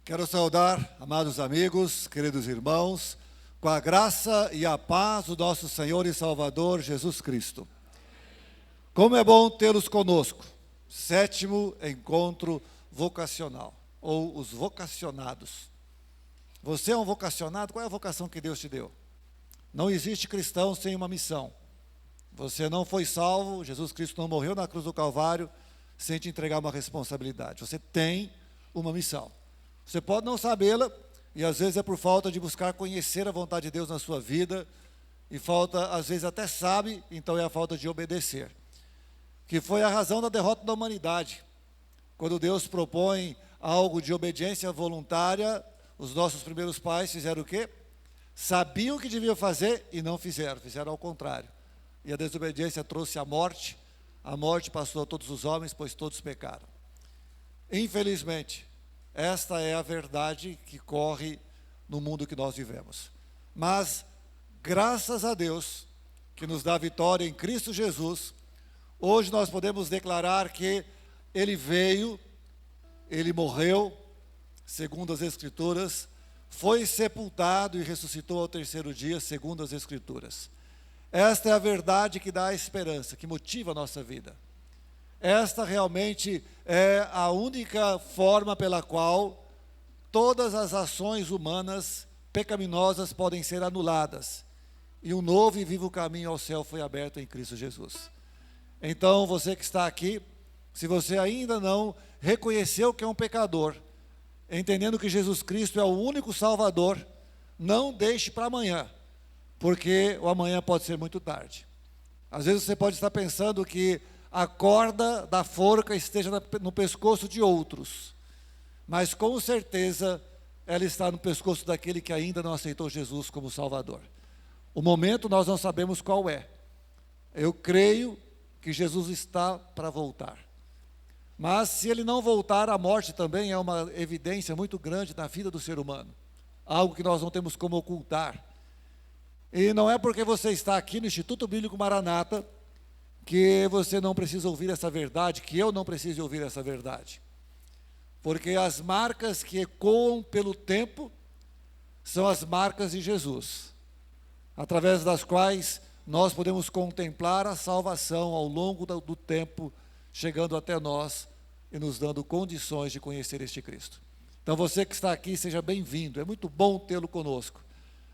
Quero saudar, amados amigos, queridos irmãos, com a graça e a paz do nosso Senhor e Salvador Jesus Cristo. Como é bom tê-los conosco. 7º encontro vocacional, ou os vocacionados. Você é um vocacionado? Qual é a vocação que Deus te deu? Não existe cristão sem uma missão. Você não foi salvo, Jesus Cristo não morreu na cruz do Calvário sem te entregar uma responsabilidade. Você tem uma missão. Você pode não sabê-la, e às vezes é por falta de buscar conhecer a vontade de Deus na sua vida, e falta, às vezes até sabe, então é a falta de obedecer. Que foi a razão da derrota da humanidade. Quando Deus propõe algo de obediência voluntária, os nossos primeiros pais fizeram o quê? Sabiam o que deviam fazer e não fizeram, fizeram ao contrário. E a desobediência trouxe a morte passou a todos os homens, pois todos pecaram. Infelizmente, esta é a verdade que corre no mundo que nós vivemos. Mas, graças a Deus, que nos dá vitória em Cristo Jesus, hoje nós podemos declarar que Ele veio, Ele morreu, segundo as Escrituras, foi sepultado e ressuscitou ao 3º dia, segundo as Escrituras. Esta é a verdade que dá a esperança, que motiva a nossa vida. Esta realmente é a única forma pela qual todas as ações humanas pecaminosas podem ser anuladas. E um novo e vivo caminho ao céu foi aberto em Cristo Jesus. Então, você que está aqui, se você ainda não reconheceu que é um pecador, entendendo que Jesus Cristo é o único Salvador, não deixe para amanhã, porque o amanhã pode ser muito tarde. Às vezes você pode estar pensando que a corda da forca esteja no pescoço de outros, mas com certeza ela está no pescoço daquele que ainda não aceitou Jesus como Salvador. O momento nós não sabemos qual é. Eu creio que Jesus está para voltar. Mas se ele não voltar, a morte também é uma evidência muito grande na vida do ser humano. Algo que nós não temos como ocultar. E não é porque você está aqui no Instituto Bíblico Maranata que você não precisa ouvir essa verdade, que eu não preciso ouvir essa verdade. Porque as marcas que ecoam pelo tempo são as marcas de Jesus, através das quais nós podemos contemplar a salvação ao longo do tempo, chegando até nós e nos dando condições de conhecer este Cristo. Então você que está aqui, seja bem-vindo, é muito bom tê-lo conosco.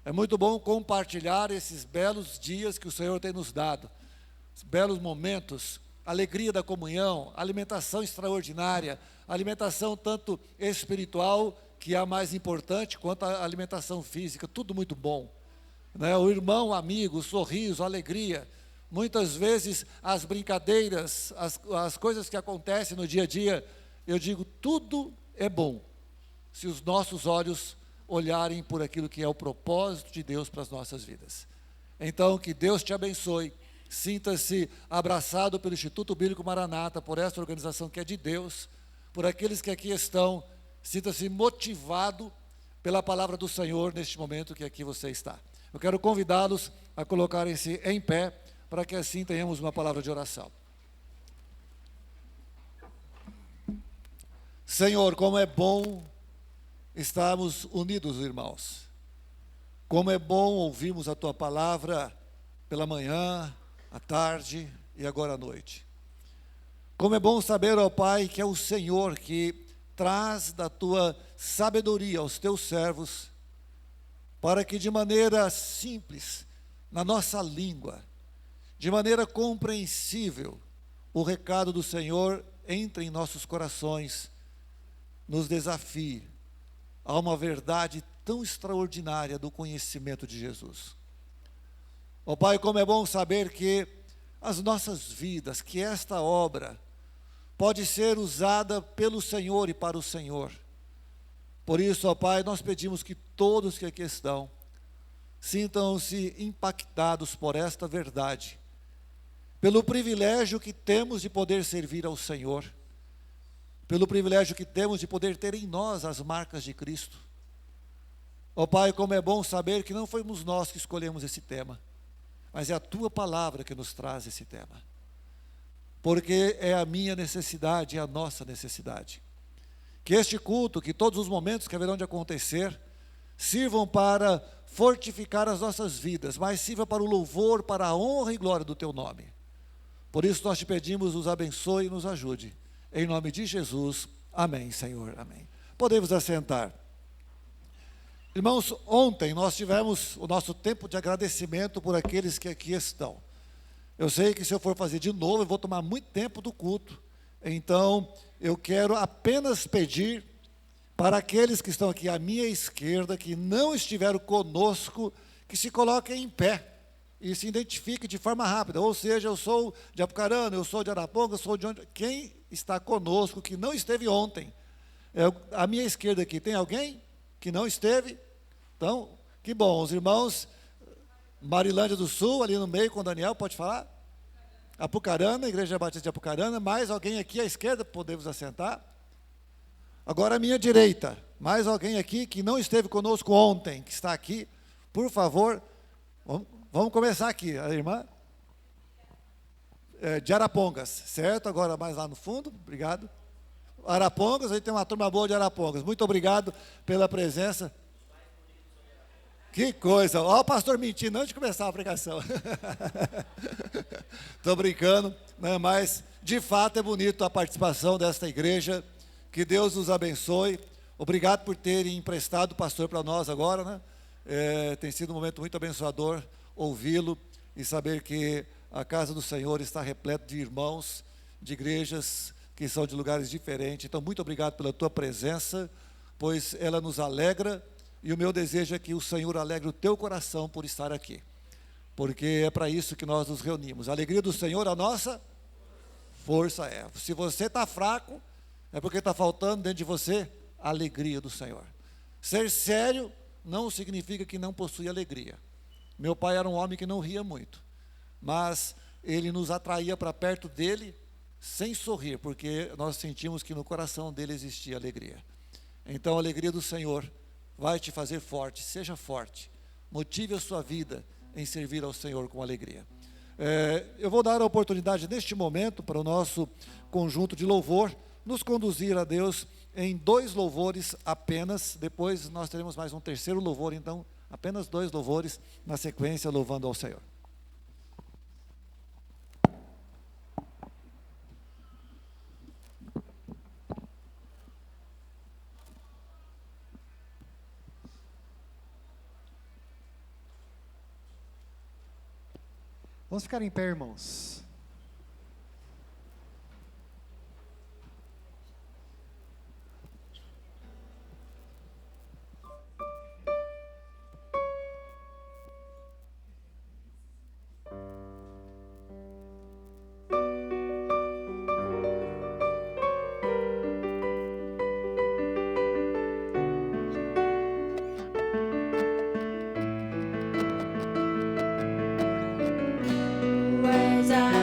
É muito bom compartilhar esses belos dias que o Senhor tem nos dado, belos momentos, alegria da comunhão, alimentação extraordinária, alimentação tanto espiritual, que é a mais importante, quanto a alimentação física, tudo muito bom. Né? O irmão, amigo, o sorriso, a alegria, muitas vezes as brincadeiras, as coisas que acontecem no dia a dia, eu digo, tudo é bom, se os nossos olhos olharem por aquilo que é o propósito de Deus para as nossas vidas. Então, que Deus te abençoe. Sinta-se abraçado pelo Instituto Bíblico Maranata, por esta organização que é de Deus, por aqueles que aqui estão, sinta-se motivado pela palavra do Senhor neste momento que aqui você está. Eu quero convidá-los a colocarem-se em pé, para que assim tenhamos uma palavra de oração. Senhor, como é bom estarmos unidos, irmãos. Como é bom ouvirmos a Tua palavra pela manhã, à tarde e agora à noite. Como é bom saber, ó Pai, que é o Senhor que traz da Tua sabedoria aos Teus servos, para que de maneira simples, na nossa língua, de maneira compreensível, o recado do Senhor entre em nossos corações, nos desafie a uma verdade tão extraordinária do conhecimento de Jesus. Ó Pai, como é bom saber que as nossas vidas, que esta obra pode ser usada pelo Senhor e para o Senhor. Por isso, ó Pai, nós pedimos que todos que aqui estão sintam-se impactados por esta verdade, pelo privilégio que temos de poder servir ao Senhor, pelo privilégio que temos de poder ter em nós as marcas de Cristo. Ó Pai, como é bom saber que não fomos nós que escolhemos esse tema, mas é a Tua palavra que nos traz esse tema. Porque é a minha necessidade, é a nossa necessidade. Que este culto, que todos os momentos que haverão de acontecer, sirvam para fortificar as nossas vidas, mas sirva para o louvor, para a honra e glória do Teu nome. Por isso nós te pedimos, nos abençoe e nos ajude. Em nome de Jesus, amém, Senhor, amém. Podemos assentar. Irmãos, ontem nós tivemos o nosso tempo de agradecimento por aqueles que aqui estão. Eu sei que se eu for fazer de novo, eu vou tomar muito tempo do culto. Então, eu quero apenas pedir para aqueles que estão aqui à minha esquerda, que não estiveram conosco, que se coloquem em pé e se identifiquem de forma rápida. Ou seja, eu sou de Apucarana, eu sou de Araponga, eu sou de onde... Quem está conosco, que não esteve ontem? À minha esquerda aqui, tem alguém que não esteve? Então, que bom, os irmãos, Marilândia do Sul, ali no meio com o Daniel, pode falar? Apucarana, Igreja Batista de Apucarana, mais alguém aqui à esquerda, podemos assentar? Agora à minha direita, mais alguém aqui que não esteve conosco ontem, que está aqui, por favor, vamos começar aqui, a irmã de Arapongas, certo? Agora mais lá no fundo, obrigado. Arapongas, aí tem uma turma boa de Arapongas, muito obrigado pela presença. Que coisa, ó o pastor mentindo antes de começar a pregação. Estou brincando, né? Mas de fato é bonito a participação desta igreja, que Deus nos abençoe. Obrigado por terem emprestado o pastor para nós agora, né? Tem sido um momento muito abençoador ouvi-lo e saber que a casa do Senhor está repleta de irmãos, de igrejas que são de lugares diferentes. Então, muito obrigado pela tua presença, pois ela nos alegra. E o meu desejo é que o Senhor alegre o teu coração por estar aqui, porque é para isso que nós nos reunimos. A alegria do Senhor, a nossa força é. Se você está fraco, é porque está faltando dentro de você a alegria do Senhor. Ser sério não significa que não possui alegria. Meu pai era um homem que não ria muito, mas ele nos atraía para perto dele sem sorrir, porque nós sentimos que no coração dele existia alegria. Então a alegria do Senhor vai te fazer forte, seja forte, motive a sua vida em servir ao Senhor com alegria. Eu vou dar a oportunidade neste momento para o nosso conjunto de louvor nos conduzir a Deus em 2 louvores apenas. Depois nós teremos mais um terceiro louvor, então apenas 2 louvores na sequência, louvando ao Senhor. Vamos ficar em pé, irmãos. Words are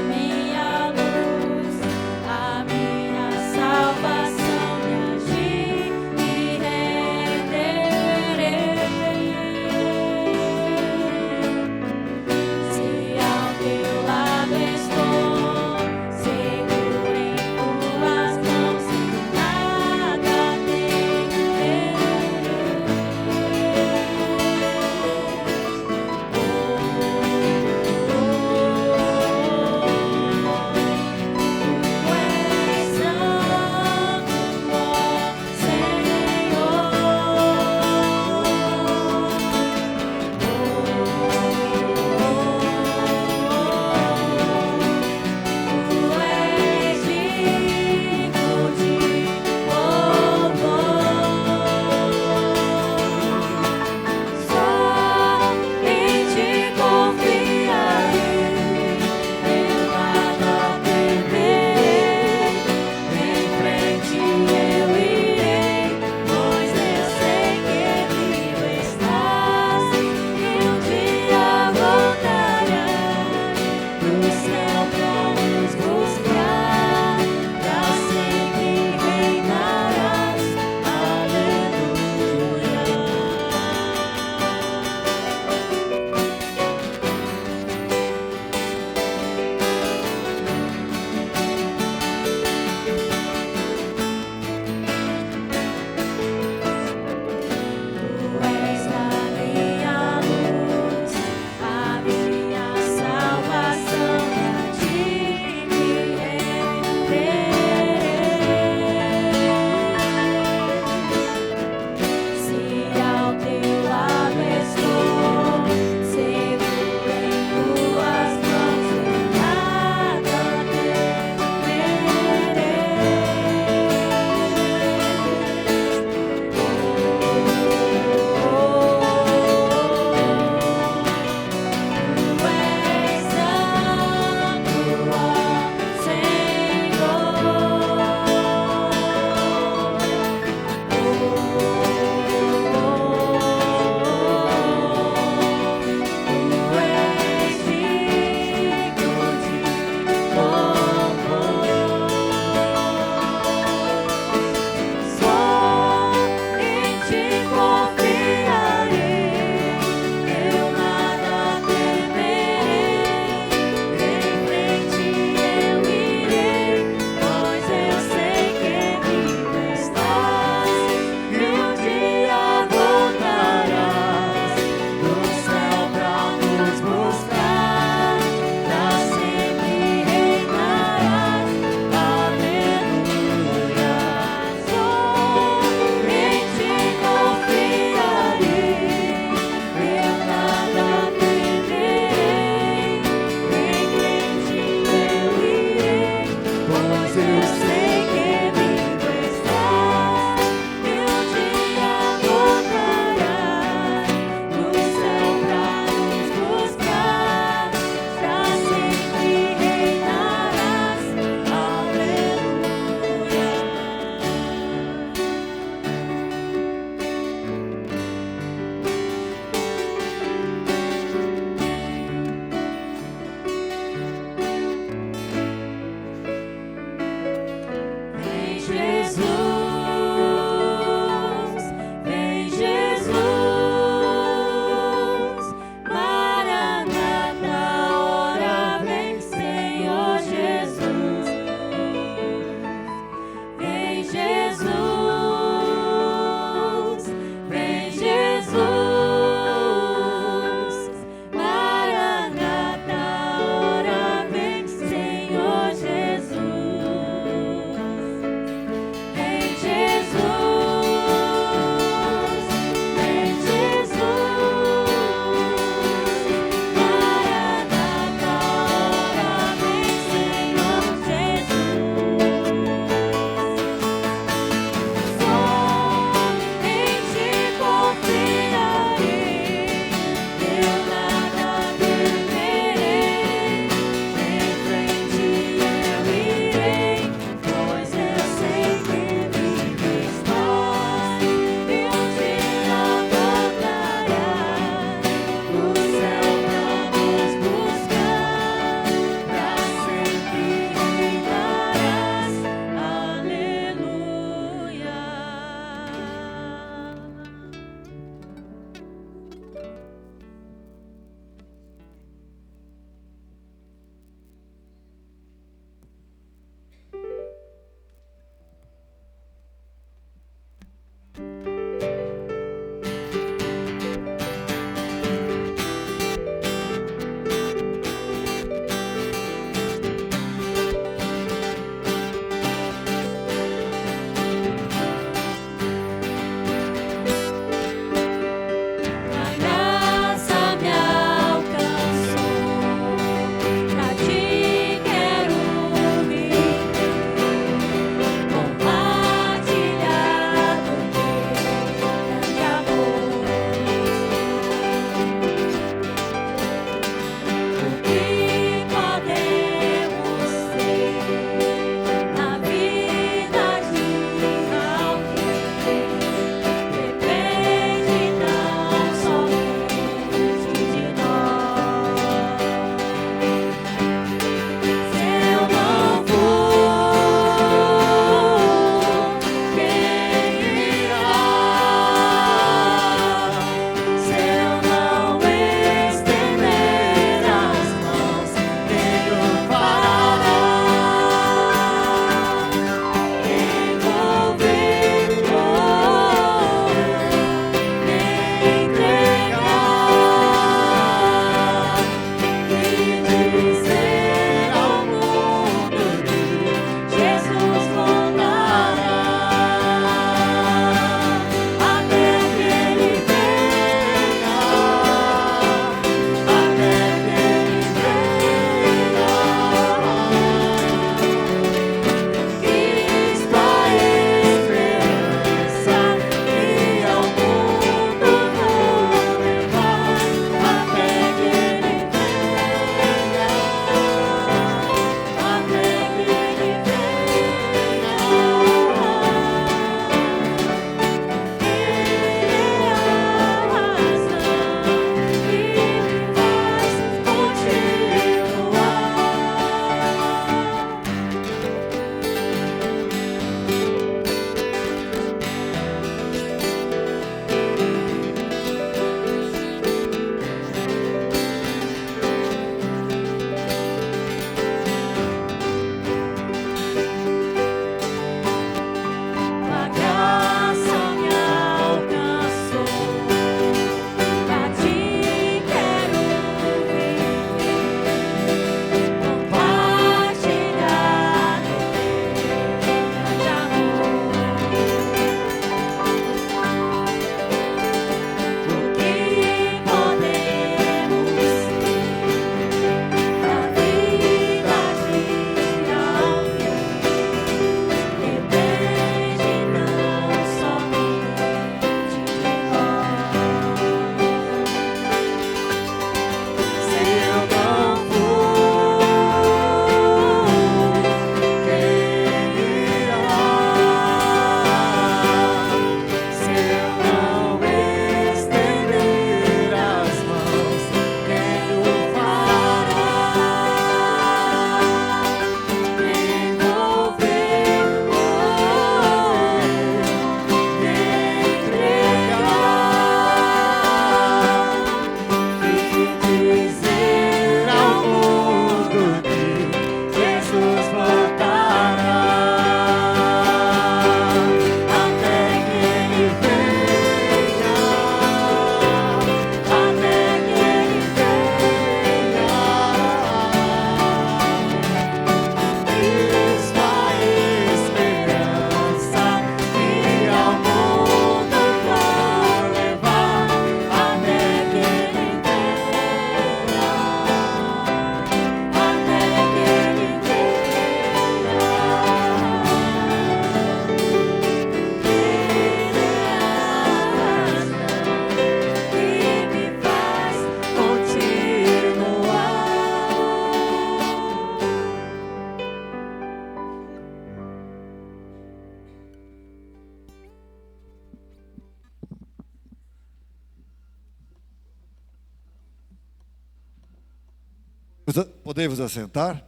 Podemos assentar?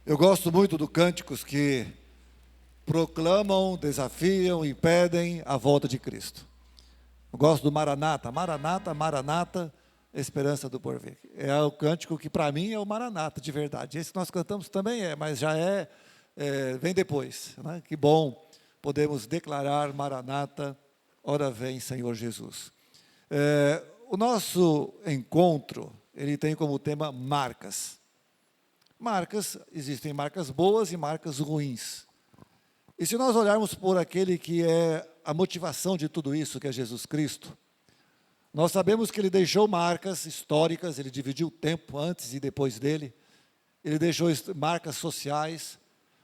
Eu gosto muito de cânticos que proclamam, desafiam e pedem a volta de Cristo. Eu gosto do Maranata, Maranata, Maranata, esperança do porvir. É o cântico que para mim é o Maranata de verdade. Esse que nós cantamos também mas já vem depois, né? Que bom podemos declarar Maranata, ora vem Senhor Jesus. O nosso encontro, ele tem como tema marcas. Marcas, existem marcas boas e marcas ruins. E se nós olharmos por aquele que é a motivação de tudo isso, que é Jesus Cristo, nós sabemos que ele deixou marcas históricas, ele dividiu o tempo antes e depois dele, ele deixou marcas sociais,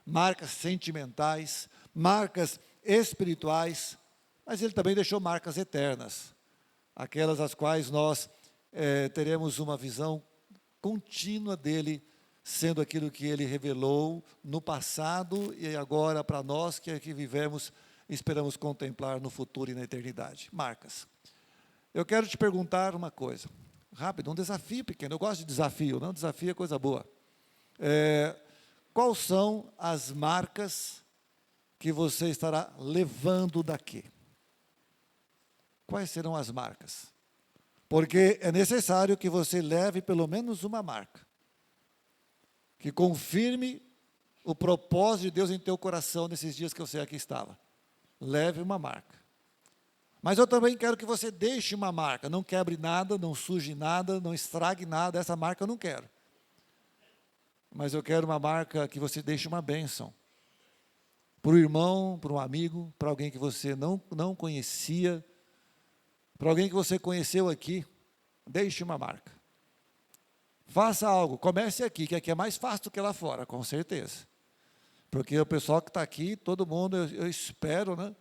marcas sentimentais, marcas espirituais, mas ele também deixou marcas eternas, aquelas as quais nós teremos uma visão contínua dele, sendo aquilo que ele revelou no passado e agora para nós que aqui vivemos, esperamos contemplar no futuro e na eternidade. Marcas. Eu quero te perguntar uma coisa, rápido, um desafio pequeno. Eu gosto de desafio, não? Desafio é coisa boa. Quais são as marcas que você estará levando daqui? Quais serão as marcas? Porque é necessário que você leve pelo menos uma marca, que confirme o propósito de Deus em teu coração nesses dias que você aqui estava. Leve uma marca. Mas eu também quero que você deixe uma marca, não quebre nada, não suje nada, não estrague nada, essa marca eu não quero. Mas eu quero uma marca que você deixe uma bênção. Para o irmão, para um amigo, para alguém que você não conhecia, para alguém que você conheceu aqui, deixe uma marca. Faça algo, comece aqui, que aqui é mais fácil do que lá fora, com certeza. Porque o pessoal que está aqui, todo mundo, eu espero, né?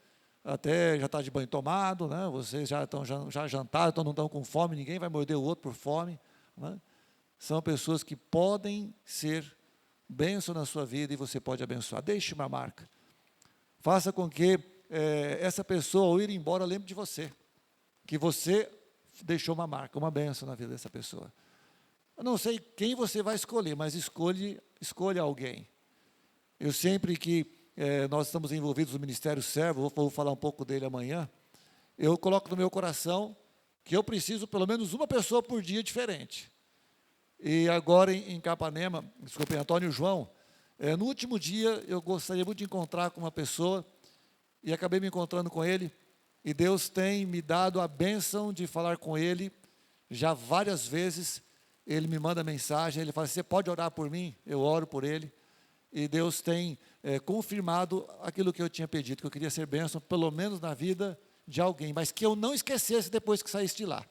Até já está de banho tomado, né? Vocês já jantaram, então não estão com fome, ninguém vai morder o outro por fome, né? São pessoas que podem ser bênção na sua vida e você pode abençoar. Deixe uma marca. Faça com que essa pessoa, ao ir embora, lembre de você. Que você deixou uma marca, uma bênção na vida dessa pessoa. Eu não sei quem você vai escolher, mas escolha alguém. Eu sempre que nós estamos envolvidos no Ministério Servo, vou falar um pouco dele amanhã, eu coloco no meu coração que eu preciso pelo menos uma pessoa por dia diferente. E agora em Capanema, desculpe, Antônio João, no último dia eu gostaria muito de encontrar com uma pessoa e acabei me encontrando com ele e Deus tem me dado a bênção de falar com ele já várias vezes. Ele me manda mensagem, ele fala, você pode orar por mim? Eu oro por ele. E Deus tem confirmado aquilo que eu tinha pedido, que eu queria ser bênção, pelo menos na vida de alguém, mas que eu não esquecesse depois que saísse de lá.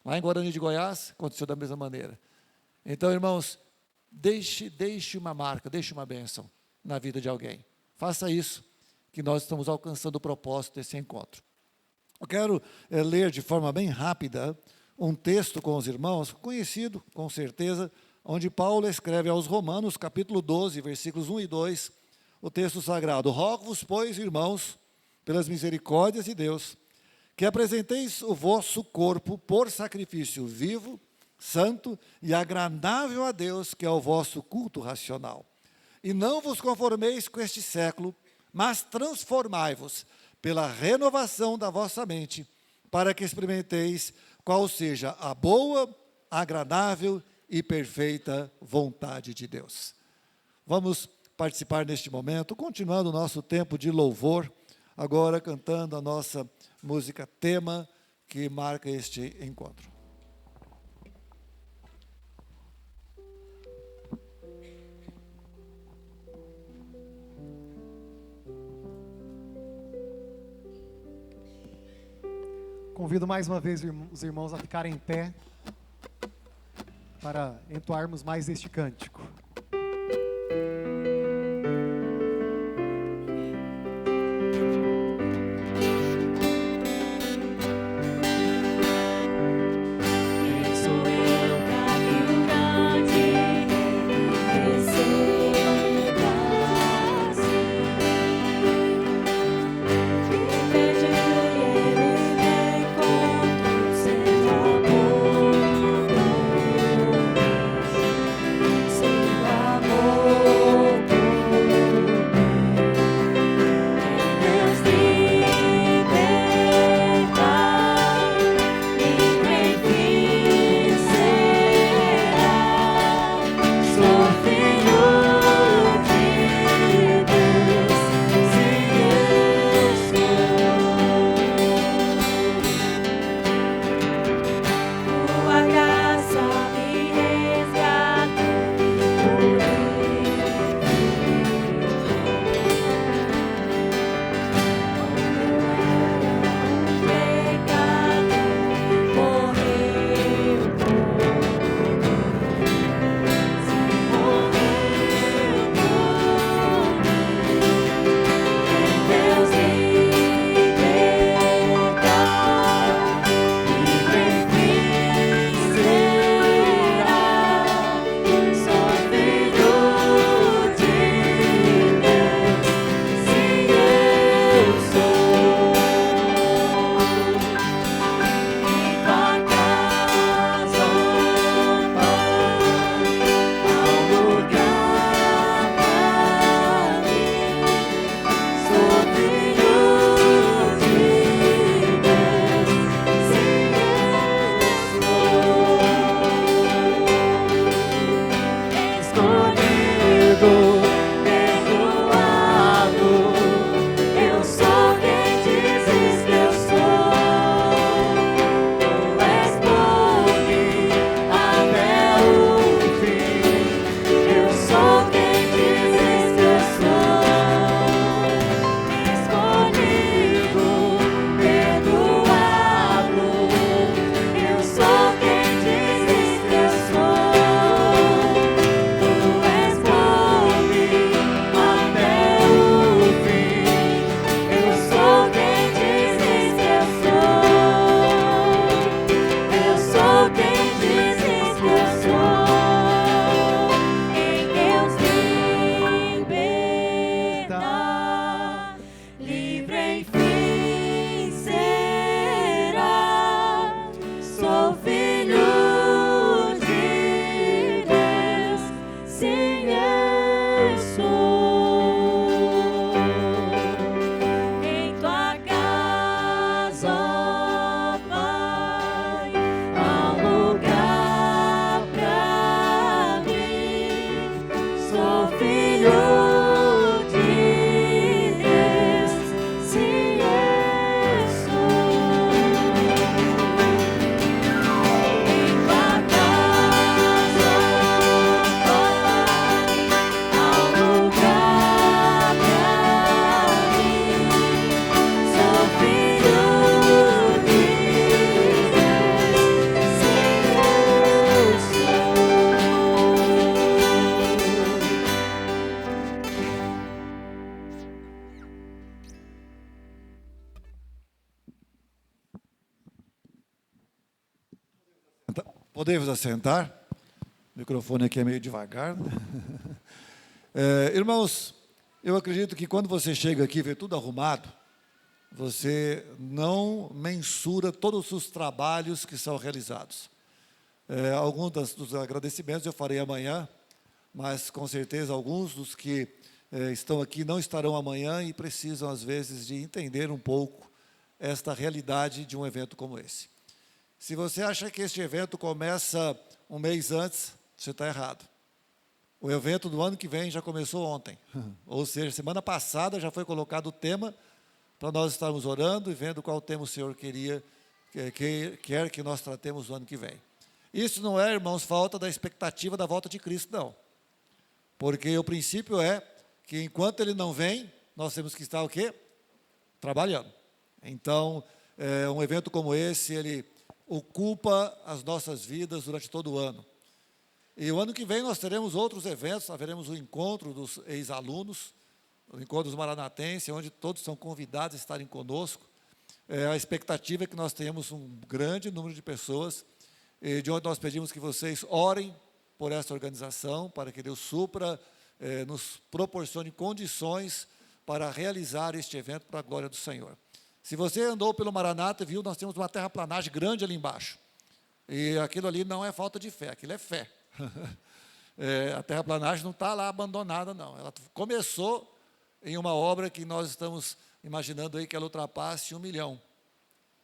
Lá em Guarani de Goiás, aconteceu da mesma maneira. Então, irmãos, deixe uma marca, deixe uma bênção na vida de alguém. Faça isso, que nós estamos alcançando o propósito desse encontro. Eu quero ler de forma bem rápida um texto com os irmãos, conhecido, com certeza, onde Paulo escreve aos Romanos, capítulo 12, versículos 1 e 2, o texto sagrado. Rogo-vos, pois, irmãos, pelas misericórdias de Deus, que apresenteis o vosso corpo por sacrifício vivo, santo e agradável a Deus, que é o vosso culto racional. E não vos conformeis com este século, mas transformai-vos pela renovação da vossa mente, para que experimenteis qual seja a boa, agradável e perfeita vontade de Deus. Vamos participar neste momento, continuando o nosso tempo de louvor, agora cantando a nossa música tema que marca este encontro. Convido mais uma vez os irmãos a ficarem em pé para entoarmos mais este cântico. Seja bom. Podemos assentar? O microfone aqui é meio devagar, né? Irmãos, eu acredito que quando você chega aqui e vê tudo arrumado, você não mensura todos os trabalhos que são realizados. Alguns dos agradecimentos eu farei amanhã, mas com certeza alguns dos que estão aqui não estarão amanhã e precisam, às vezes, de entender um pouco esta realidade de um evento como esse. Se você acha que este evento começa um mês antes, você está errado. O evento do ano que vem já começou ontem. Ou seja, semana passada já foi colocado o tema para nós estarmos orando e vendo qual tema o Senhor quer que nós tratemos no ano que vem. Isso não é, irmãos, falta da expectativa da volta de Cristo, não. Porque o princípio é que enquanto Ele não vem, nós temos que estar o quê? Trabalhando. Então, um evento como esse, ele ocupa as nossas vidas durante todo o ano. E o ano que vem nós teremos outros eventos, haveremos o encontro dos ex-alunos, o encontro dos maranatenses, onde todos são convidados a estarem conosco. A expectativa é que nós tenhamos um grande número de pessoas, de onde nós pedimos que vocês orem por essa organização, para que Deus supra, nos proporcione condições para realizar este evento para a glória do Senhor. Se você andou pelo Maranata, viu, nós temos uma terraplanagem grande ali embaixo. E aquilo ali não é falta de fé, aquilo é fé. A terraplanagem não está lá abandonada, não. Ela começou em uma obra que nós estamos imaginando aí que ela ultrapasse 1 milhão.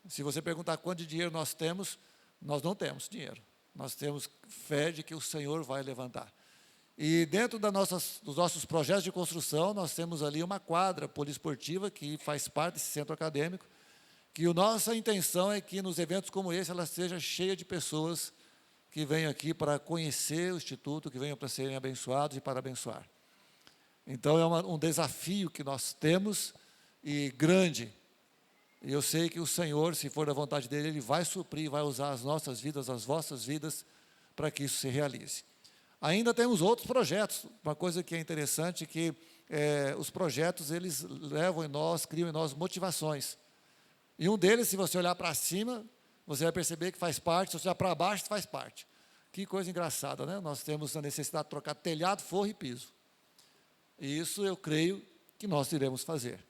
Se você perguntar quanto de dinheiro nós temos, nós não temos dinheiro. Nós temos fé de que o Senhor vai levantar. E dentro dos nossos projetos de construção, nós temos ali uma quadra poliesportiva que faz parte desse centro acadêmico, que a nossa intenção é que nos eventos como esse, ela seja cheia de pessoas que venham aqui para conhecer o Instituto, que venham para serem abençoados e para abençoar. Então, é um desafio que nós temos, e grande. E eu sei que o Senhor, se for da vontade dEle, Ele vai suprir, vai usar as nossas vidas, as vossas vidas, para que isso se realize. Ainda temos outros projetos. Uma coisa que é interessante, que os projetos, eles levam em nós, criam em nós motivações. E um deles, se você olhar para cima, você vai perceber que faz parte, se você olhar para baixo, faz parte. Que coisa engraçada, né? Nós temos a necessidade de trocar telhado, forro e piso. E isso eu creio que nós iremos fazer.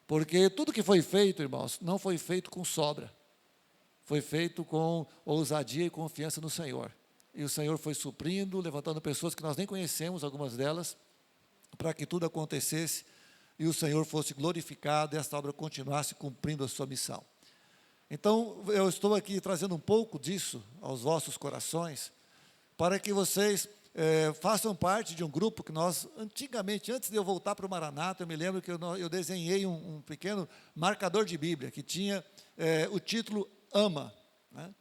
Porque tudo que foi feito, irmãos, não foi feito com sobra. Foi feito com ousadia e confiança no Senhor. E o Senhor foi suprindo, levantando pessoas que nós nem conhecemos, algumas delas, para que tudo acontecesse e o Senhor fosse glorificado e esta obra continuasse cumprindo a sua missão. Então, eu estou aqui trazendo um pouco disso aos vossos corações, para que vocês façam parte de um grupo que nós, antigamente, antes de eu voltar para o Maranata, eu me lembro que eu desenhei um pequeno marcador de Bíblia, que tinha o título Ama, né?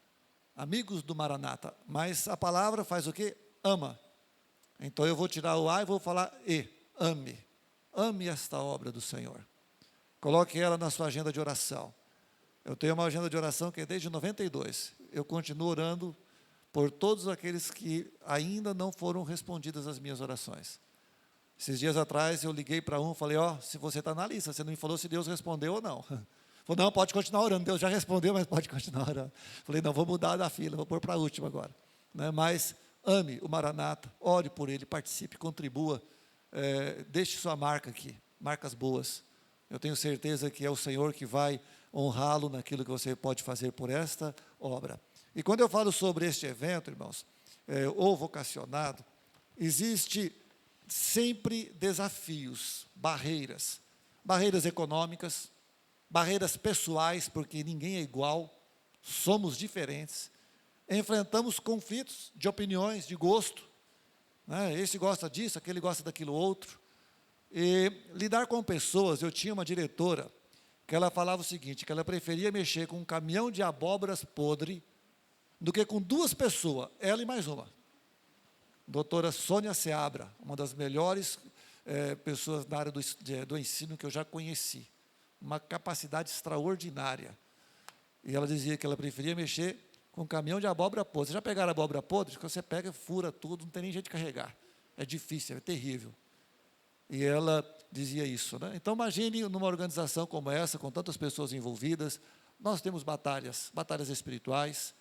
Amigos do Maranata, mas a palavra faz o quê? Ama. Então eu vou tirar o A e vou falar E, ame. Ame esta obra do Senhor. Coloque ela na sua agenda de oração. Eu tenho uma agenda de oração que é desde 92. Eu continuo orando por todos aqueles que ainda não foram respondidas as minhas orações. Esses dias atrás eu liguei para um e falei, se você está na lista, você não me falou se Deus respondeu ou não. Falei, não, pode continuar orando, Deus já respondeu, mas pode continuar orando. Falei, não, vou mudar da fila, vou pôr para a última agora. Né? Mas ame o Maranata, ore por ele, participe, contribua, deixe sua marca aqui, marcas boas. Eu tenho certeza que é o Senhor que vai honrá-lo naquilo que você pode fazer por esta obra. E quando eu falo sobre este evento, irmãos, ou vocacionado, existe sempre desafios, barreiras econômicas, barreiras pessoais, porque ninguém é igual, somos diferentes, enfrentamos conflitos de opiniões, de gosto, né? Esse gosta disso, aquele gosta daquilo outro, e lidar com pessoas. Eu tinha uma diretora, que ela falava o seguinte, que ela preferia mexer com um caminhão de abóboras podre, do que com 2 pessoas, ela e mais uma. Doutora Sônia Seabra, uma das melhores pessoas na área do ensino que eu já conheci. Uma capacidade extraordinária. E ela dizia que ela preferia mexer com um caminhão de abóbora podre. Vocês já pegaram abóbora podre? Que você pega, fura tudo, não tem nem jeito de carregar. É difícil, é terrível. E ela dizia isso, né? Então, imagine numa organização como essa, com tantas pessoas envolvidas, nós temos batalhas espirituais,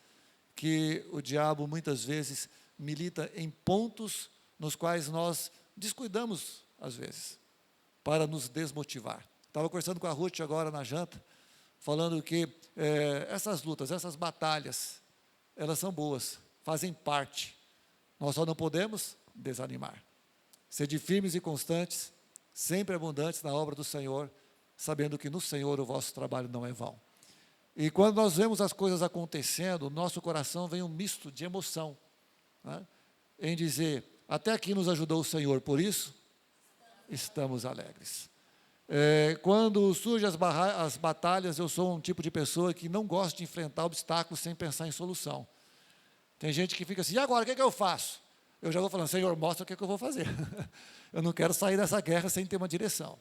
que o diabo muitas vezes milita em pontos nos quais nós descuidamos, às vezes, para nos desmotivar. Estava conversando com a Ruth agora na janta, falando que essas lutas, essas batalhas, elas são boas, fazem parte. Nós só não podemos desanimar. Sede firmes e constantes, sempre abundantes na obra do Senhor, sabendo que no Senhor o vosso trabalho não é vão. E quando nós vemos as coisas acontecendo, o nosso coração vem um misto de emoção, né? Em dizer, até aqui nos ajudou o Senhor, por isso, estamos alegres. Quando surgem as batalhas, eu sou um tipo de pessoa que não gosta de enfrentar obstáculos sem pensar em solução. Tem gente que fica assim, e agora, o que eu faço? Eu já vou falando, Senhor, mostra o que eu vou fazer. Eu não quero sair dessa guerra sem ter uma direção.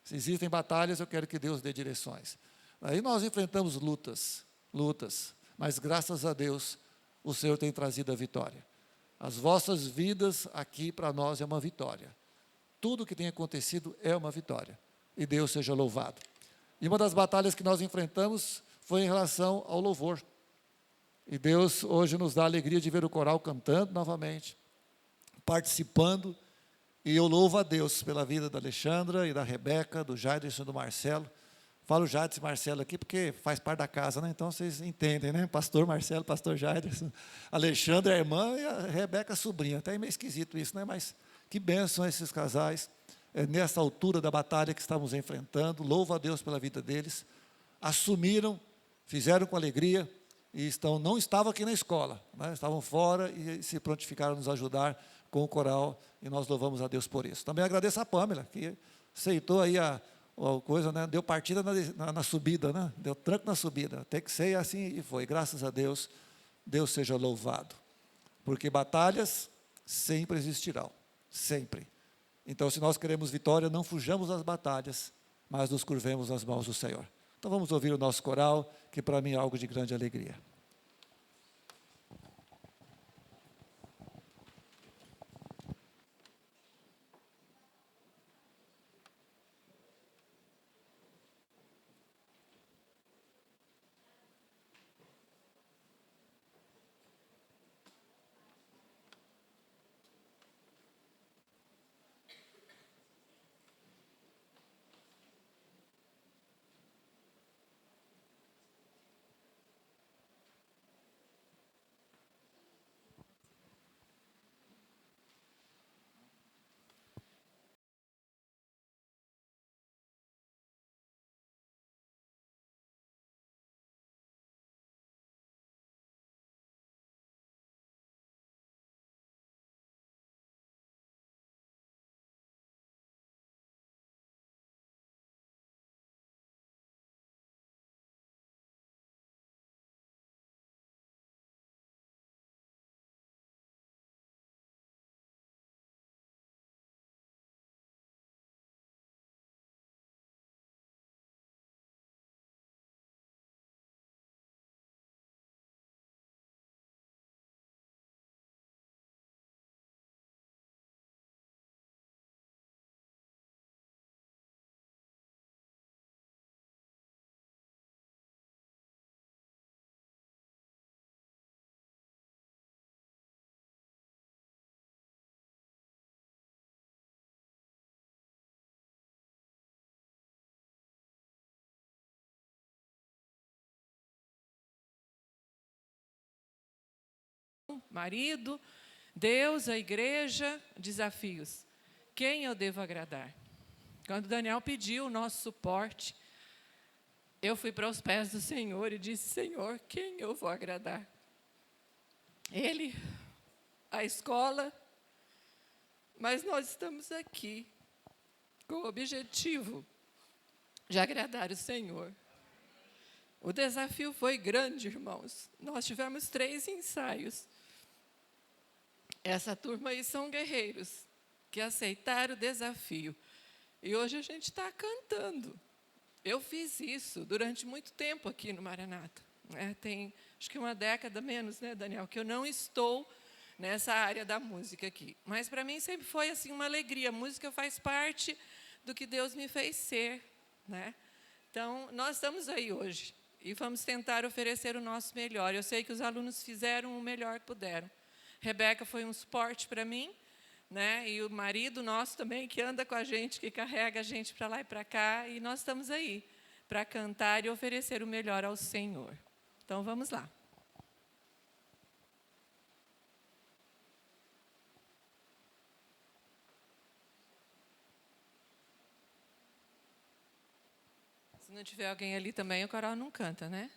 Se existem batalhas, eu quero que Deus dê direções. Aí nós enfrentamos lutas, mas graças a Deus, o Senhor tem trazido a vitória. As vossas vidas aqui para nós é uma vitória. Tudo que tem acontecido é uma vitória. E Deus seja louvado. E uma das batalhas que nós enfrentamos foi em relação ao louvor. E Deus hoje nos dá a alegria de ver o coral cantando novamente, participando. E eu louvo a Deus pela vida da Alexandra e da Rebeca, do Jaderson e do Marcelo. Falo Jaderson e Marcelo aqui porque faz parte da casa, né? Então vocês entendem, né? Pastor Marcelo, pastor Jaderson, Alexandra é a irmã e a Rebeca a sobrinha. Até é meio esquisito isso, né? Mas que bênção esses casais, nessa altura da batalha que estamos enfrentando. Louvo a Deus pela vida deles. Assumiram, fizeram com alegria e não estavam aqui na escola, né? Estavam fora e se prontificaram a nos ajudar com o coral e nós louvamos a Deus por isso. Também agradeço a Pâmela, que aceitou aí a coisa, né? Deu partida na subida, né? Deu tranco na subida. Tem que ser assim e foi. Graças a Deus, Deus seja louvado. Porque batalhas sempre existirão. Sempre. Então, se nós queremos vitória, não fujamos das batalhas, mas nos curvemos nas mãos do Senhor. Então, vamos ouvir o nosso coral, que para mim é algo de grande alegria. Marido, Deus, a igreja, desafios. Quem eu devo agradar? Quando Daniel pediu o nosso suporte, eu fui para os pés do Senhor e disse, Senhor, quem eu vou agradar? Ele, a escola, mas nós estamos aqui com o objetivo de agradar o Senhor. O desafio foi grande, irmãos. Nós tivemos 3 ensaios. Essa turma aí são guerreiros que aceitaram o desafio. E hoje a gente está cantando. Eu fiz isso durante muito tempo aqui no Maranata. Tem, acho que uma década menos, né, Daniel, que eu não estou nessa área da música aqui. Mas para mim sempre foi assim uma alegria. A música faz parte do que Deus me fez ser, né? Então, nós estamos aí hoje. e vamos tentar oferecer o nosso melhor. Eu sei que os alunos fizeram o melhor que puderam. Rebeca foi um suporte para mim, né? E o marido nosso também, que anda com a gente, que carrega a gente para lá e para cá, e nós estamos aí para cantar e oferecer o melhor ao Senhor. Então, vamos lá. Se não tiver alguém ali também, o coral não canta, né?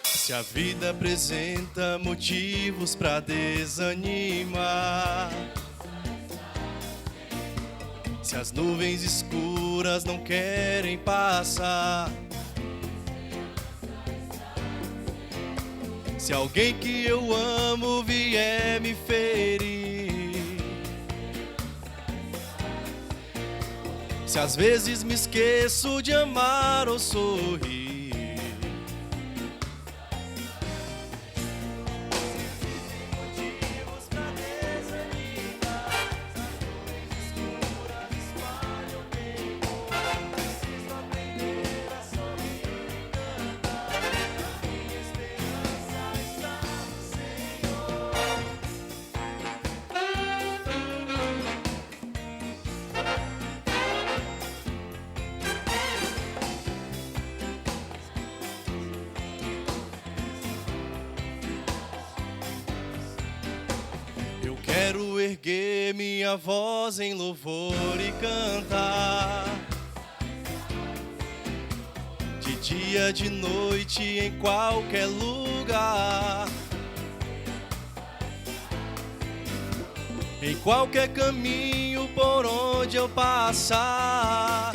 Se a vida apresenta motivos pra desanimar, se as nuvens escuras não querem passar, se alguém que eu amo vier me ferir, se às vezes me esqueço de amar ou sorrir, quero erguer minha voz em louvor e cantar, de dia, de noite, em qualquer lugar, em qualquer caminho por onde eu passar.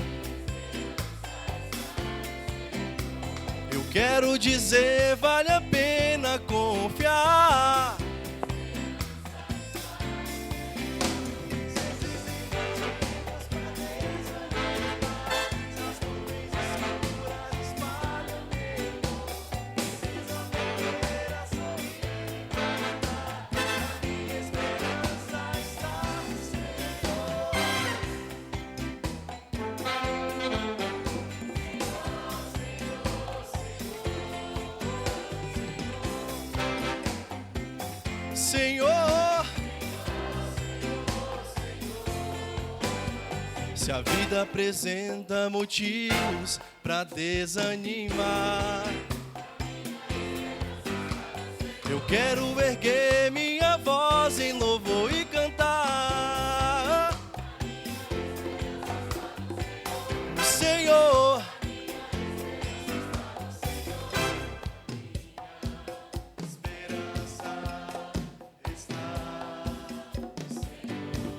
Eu quero dizer, vale a pena confiar. Senhor, se a vida apresenta motivos pra desanimar, eu quero erguer minha voz em louvor e cantar. Senhor,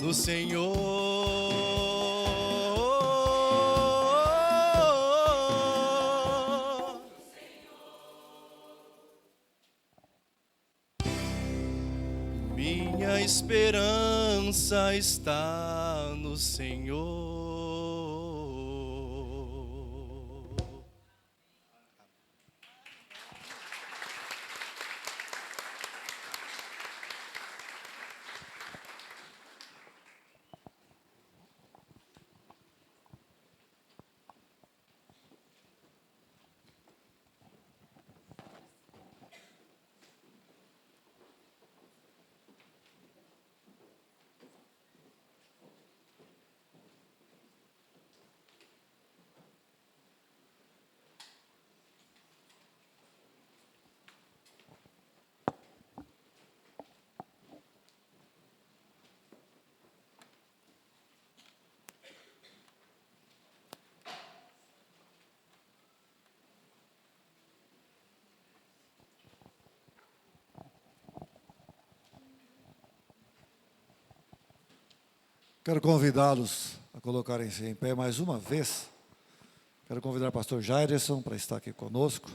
no Senhor. Minha esperança está no Senhor. Quero convidá-los a colocarem-se em pé mais uma vez. Quero convidar o pastor Jairson para estar aqui conosco,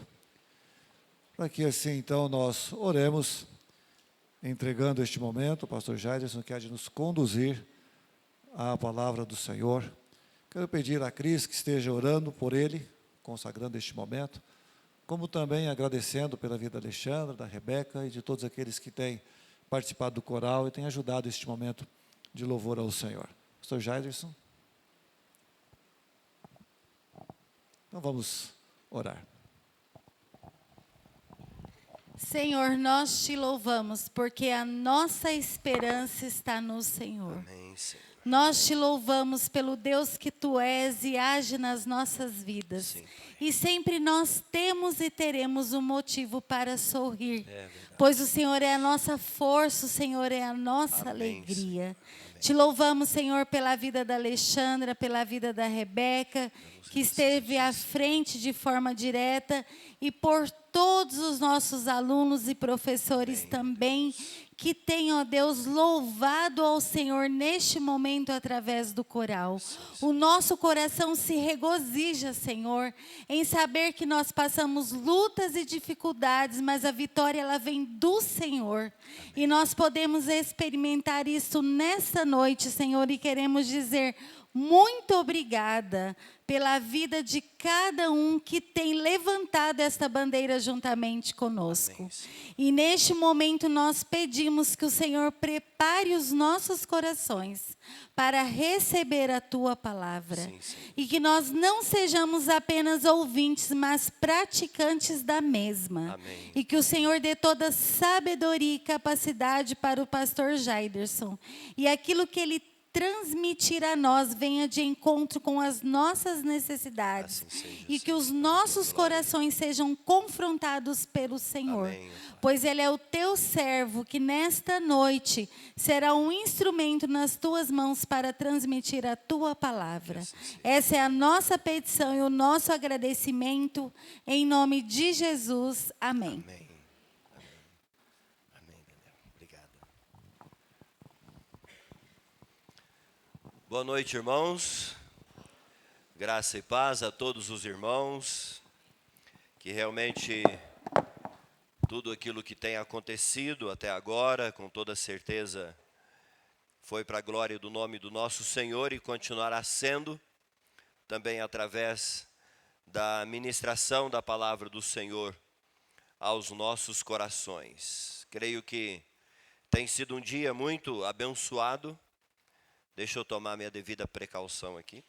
para que assim então nós oremos, entregando este momento. O pastor Jairson que há de nos conduzir à palavra do Senhor. Quero pedir a Cris que esteja orando por ele, consagrando este momento, como também agradecendo pela vida da Alexandra, da Rebeca e de todos aqueles que têm participado do coral e têm ajudado este momento de louvor ao Senhor. Pastor Jairson. Então vamos orar. Senhor, nós te louvamos, porque a nossa esperança está no Senhor. Amém, Senhor. Nós te louvamos pelo Deus que Tu és e age nas nossas vidas. Sim, Pai. E sempre nós temos e teremos um motivo para sorrir. É verdade. Pois o Senhor é a nossa força, o Senhor é a nossa Amém, alegria. Te louvamos, Senhor, pela vida da Alexandra, pela vida da Rebeca, que esteve à frente de forma direta, e por todos os nossos alunos e professores também, que têm, ó Deus, louvado ao Senhor neste momento através do coral. O nosso coração se regozija, Senhor, em saber que nós passamos lutas e dificuldades, mas a vitória ela vem do Senhor. E nós podemos experimentar isso nessa noite, Senhor, e queremos dizer muito obrigada pela vida de cada um que tem levantado esta bandeira juntamente conosco. Amém. E neste momento nós pedimos que o Senhor prepare os nossos corações para receber a Tua palavra. Sim, sim. E que nós não sejamos apenas ouvintes, mas praticantes da mesma. Amém. E que o Senhor dê toda sabedoria e capacidade para o pastor Jairson. E aquilo que ele transmitir a nós venha de encontro com as nossas necessidades. Assim seja, E que Senhor. os nossos corações sejam confrontados pelo Senhor. Amém, ó Pai. Pois Ele é o Teu servo que nesta noite será um instrumento nas Tuas mãos para transmitir a Tua palavra. Que assim seja. Essa é a nossa petição e o nosso agradecimento. Em nome de Jesus. Amém. Amém. Amém, Daniel. Obrigado. Boa noite, irmãos. Graça e paz a todos os irmãos que realmente tudo aquilo que tem acontecido até agora, com toda certeza, foi para a glória do nome do nosso Senhor e continuará sendo, também através da ministração da palavra do Senhor aos nossos corações. Creio que tem sido um dia muito abençoado. Deixa eu tomar minha devida precaução aqui.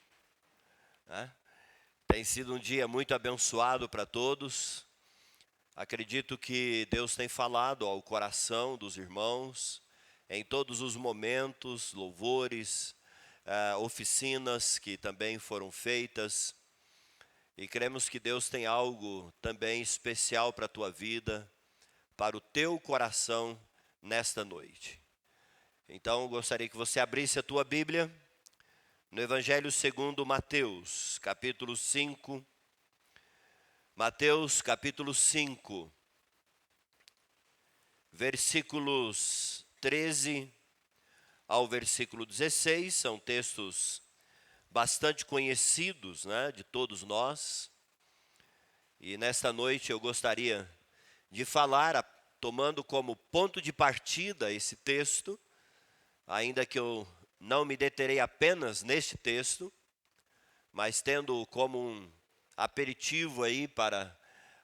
Tem sido um dia muito abençoado para todos. Acredito que Deus tem falado ao coração dos irmãos em todos os momentos, louvores, oficinas que também foram feitas. E cremos que Deus tem algo também especial para a tua vida, para o teu coração nesta noite. Então, eu gostaria que você abrisse a tua Bíblia no Evangelho segundo Mateus, capítulo 5. Mateus, capítulo 5, versículos 13 ao versículo 16, são textos bastante conhecidos, né, de todos nós. E nesta noite eu gostaria de falar, tomando como ponto de partida esse texto, ainda que eu não me deterei apenas neste texto, mas tendo como um aperitivo aí para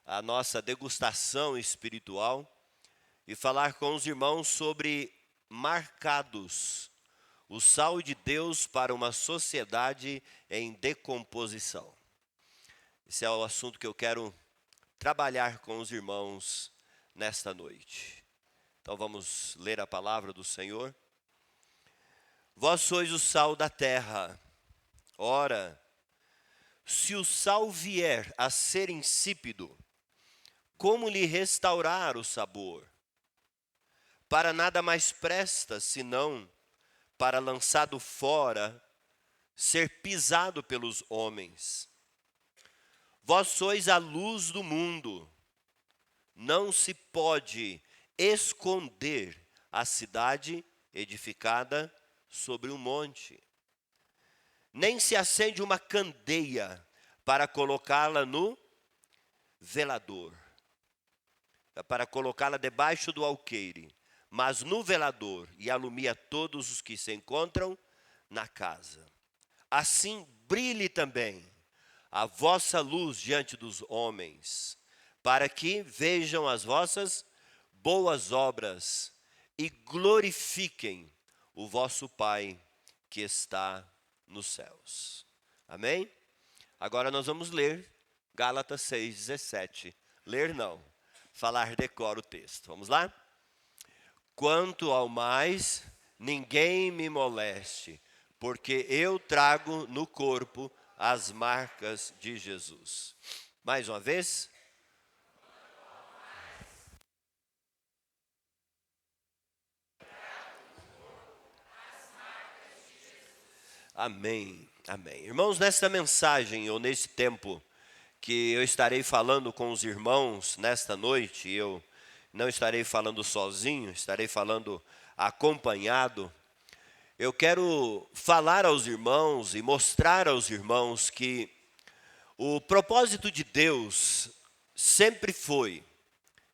a nossa degustação espiritual, e falar com os irmãos sobre marcados, o sal de Deus para uma sociedade em decomposição. Esse é o assunto que eu quero trabalhar com os irmãos nesta noite. Então vamos ler a palavra do Senhor. Vós sois o sal da terra. Ora, se o sal vier a ser insípido, como lhe restaurar o sabor? Para nada mais presta, senão para lançado fora, ser pisado pelos homens. Vós sois a luz do mundo. Não se pode esconder a cidade edificada sobre um monte. Nem se acende uma candeia para colocá-la no velador, para colocá-la debaixo do alqueire, mas no velador, e alumia todos os que se encontram na casa. Assim brilhe também a vossa luz diante dos homens, para que vejam as vossas boas obras e glorifiquem o vosso Pai que está nos céus. Amém? Agora nós vamos ler Gálatas 6:17. Ler não, falar decora o texto. Vamos lá? Quanto ao mais, ninguém me moleste, porque eu trago no corpo as marcas de Jesus. Mais uma vez. Amém, amém. Irmãos, nesta mensagem, ou nesse tempo que eu estarei falando com os irmãos nesta noite, eu não estarei falando sozinho, estarei falando acompanhado. Eu quero falar aos irmãos e mostrar aos irmãos que o propósito de Deus sempre foi,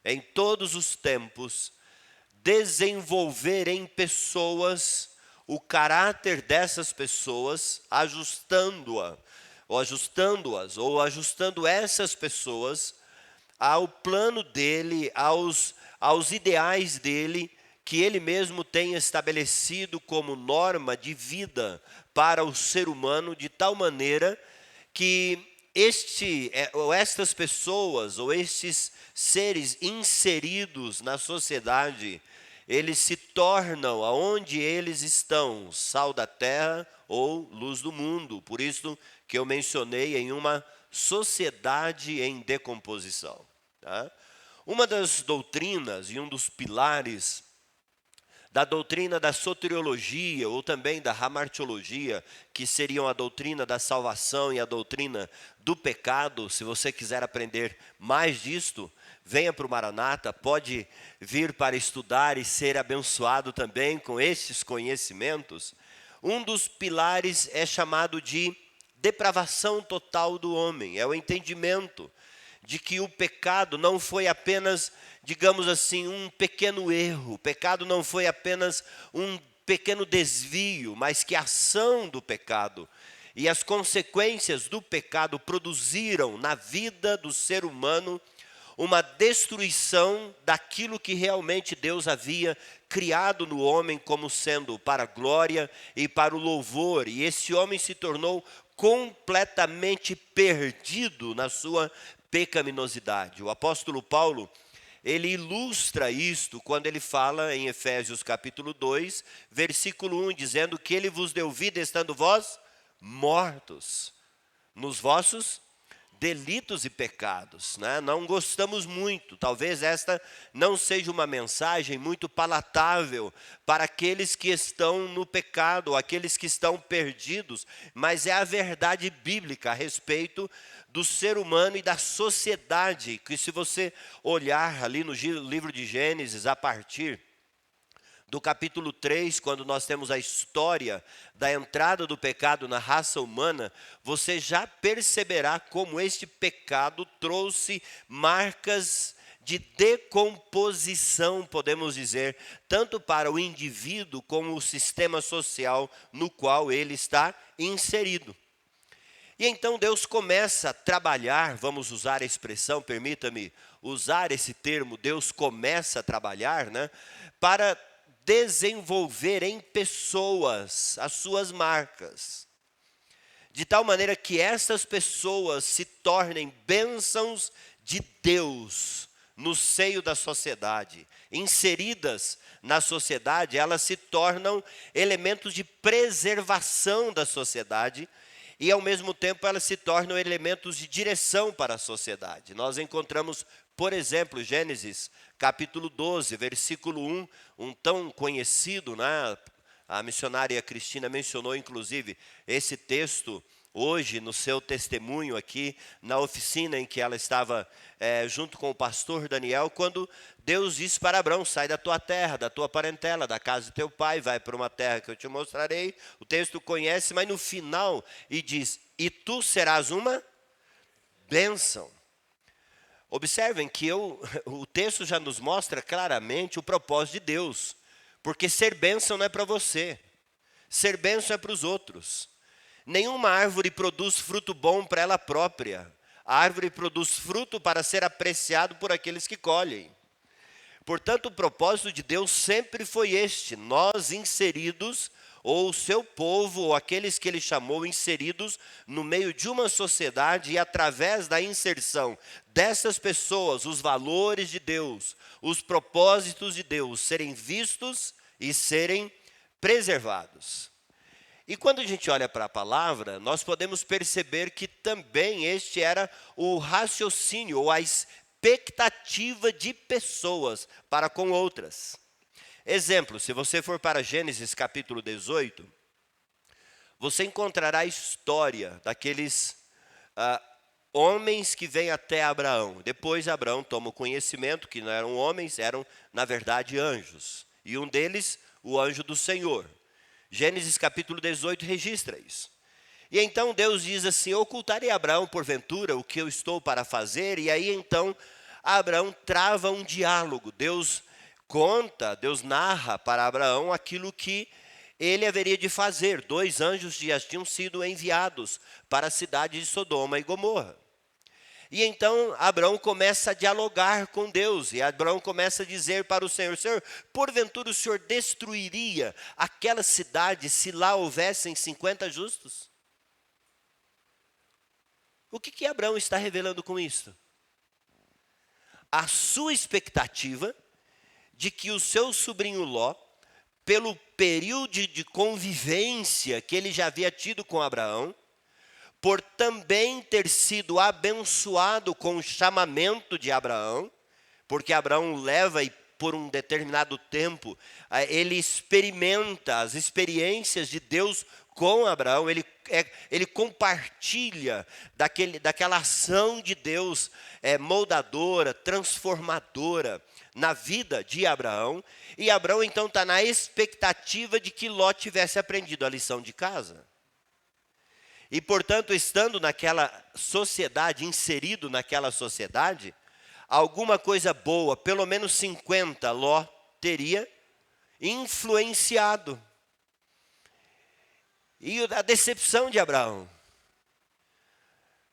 em todos os tempos, desenvolver em pessoas o caráter dessas pessoas, ajustando-as, ou ajustando essas pessoas ao plano dele, aos ideais dele, que ele mesmo tem estabelecido como norma de vida para o ser humano, de tal maneira que estas pessoas, ou estes seres inseridos na sociedade, eles se tornam, aonde eles estão, sal da terra ou luz do mundo. Por isso que eu mencionei em uma sociedade em decomposição. Tá? Uma das doutrinas e um dos pilares da doutrina da soteriologia, ou também da hamartiologia, que seriam a doutrina da salvação e a doutrina do pecado. Se você quiser aprender mais disto, venha para o Maranata, pode vir para estudar e ser abençoado também com estes conhecimentos. Um dos pilares é chamado de depravação total do homem, é o entendimento de que o pecado não foi apenas, digamos assim, um pequeno erro. O pecado não foi apenas um pequeno desvio, mas que a ação do pecado e as consequências do pecado produziram na vida do ser humano uma destruição daquilo que realmente Deus havia criado no homem como sendo para a glória e para o louvor. E esse homem se tornou completamente perdido na sua pecaminosidade. O apóstolo Paulo, ele ilustra isto quando ele fala em Efésios capítulo 2, versículo 1, dizendo que ele vos deu vida estando vós mortos nos vossos delitos e pecados, né? Não gostamos muito, talvez esta não seja uma mensagem muito palatável para aqueles que estão no pecado, aqueles que estão perdidos, mas é a verdade bíblica a respeito do ser humano e da sociedade, que se você olhar ali no livro de Gênesis, a partir do capítulo 3, quando nós temos a história da entrada do pecado na raça humana, você já perceberá como este pecado trouxe marcas de decomposição, podemos dizer, tanto para o indivíduo como o sistema social no qual ele está inserido. E então Deus começa a trabalhar, vamos usar a expressão, permita-me usar esse termo, Deus começa a trabalhar, né, para desenvolver em pessoas as suas marcas, de tal maneira que essas pessoas se tornem bênçãos de Deus no seio da sociedade. Inseridas na sociedade, elas se tornam elementos de preservação da sociedade e, ao mesmo tempo, elas se tornam elementos de direção para a sociedade. Nós encontramos, por exemplo, Gênesis capítulo 12, versículo 1, um tão conhecido, né? A missionária Cristina mencionou, inclusive, esse texto hoje no seu testemunho aqui, na oficina em que ela estava junto com o pastor Daniel, quando Deus disse para Abraão: sai da tua terra, da tua parentela, da casa de teu pai, vai para uma terra que eu te mostrarei. O texto conhece, mas no final, e diz: e tu serás uma bênção. Observem que o texto já nos mostra claramente o propósito de Deus. Porque ser bênção não é para você. Ser bênção é para os outros. Nenhuma árvore produz fruto bom para ela própria. A árvore produz fruto para ser apreciado por aqueles que colhem. Portanto, o propósito de Deus sempre foi este: nós inseridos, ou o seu povo, ou aqueles que ele chamou inseridos no meio de uma sociedade, e através da inserção dessas pessoas, os valores de Deus, os propósitos de Deus serem vistos e serem preservados. E quando a gente olha para a palavra, nós podemos perceber que também este era o raciocínio, ou a expectativa de pessoas para com outras. Exemplo, se você for para Gênesis capítulo 18, você encontrará a história daqueles homens que vêm até Abraão. Depois Abraão toma o conhecimento que não eram homens, eram na verdade anjos. E um deles, o anjo do Senhor. Gênesis capítulo 18 registra isso. E então Deus diz assim: ocultarei a Abraão porventura o que eu estou para fazer? E aí então Abraão trava um diálogo. Deus narra para Abraão aquilo que ele haveria de fazer. 2 anjos já tinham sido enviados para a cidade de Sodoma e Gomorra. E então Abraão começa a dialogar com Deus, e Abraão começa a dizer para o Senhor: Senhor, porventura o Senhor destruiria aquela cidade se lá houvessem 50 justos? O que Abraão está revelando com isso? A sua expectativa de que o seu sobrinho Ló, pelo período de convivência que ele já havia tido com Abraão, por também ter sido abençoado com o chamamento de Abraão, porque Abraão leva e por um determinado tempo, ele experimenta as experiências de Deus com Abraão, ele compartilha daquela ação de Deus moldadora, transformadora na vida de Abraão, e Abraão então está na expectativa de que Ló tivesse aprendido a lição de casa. E, portanto, estando naquela sociedade, inserido naquela sociedade, alguma coisa boa, pelo menos 50, Ló teria influenciado. E a decepção de Abraão.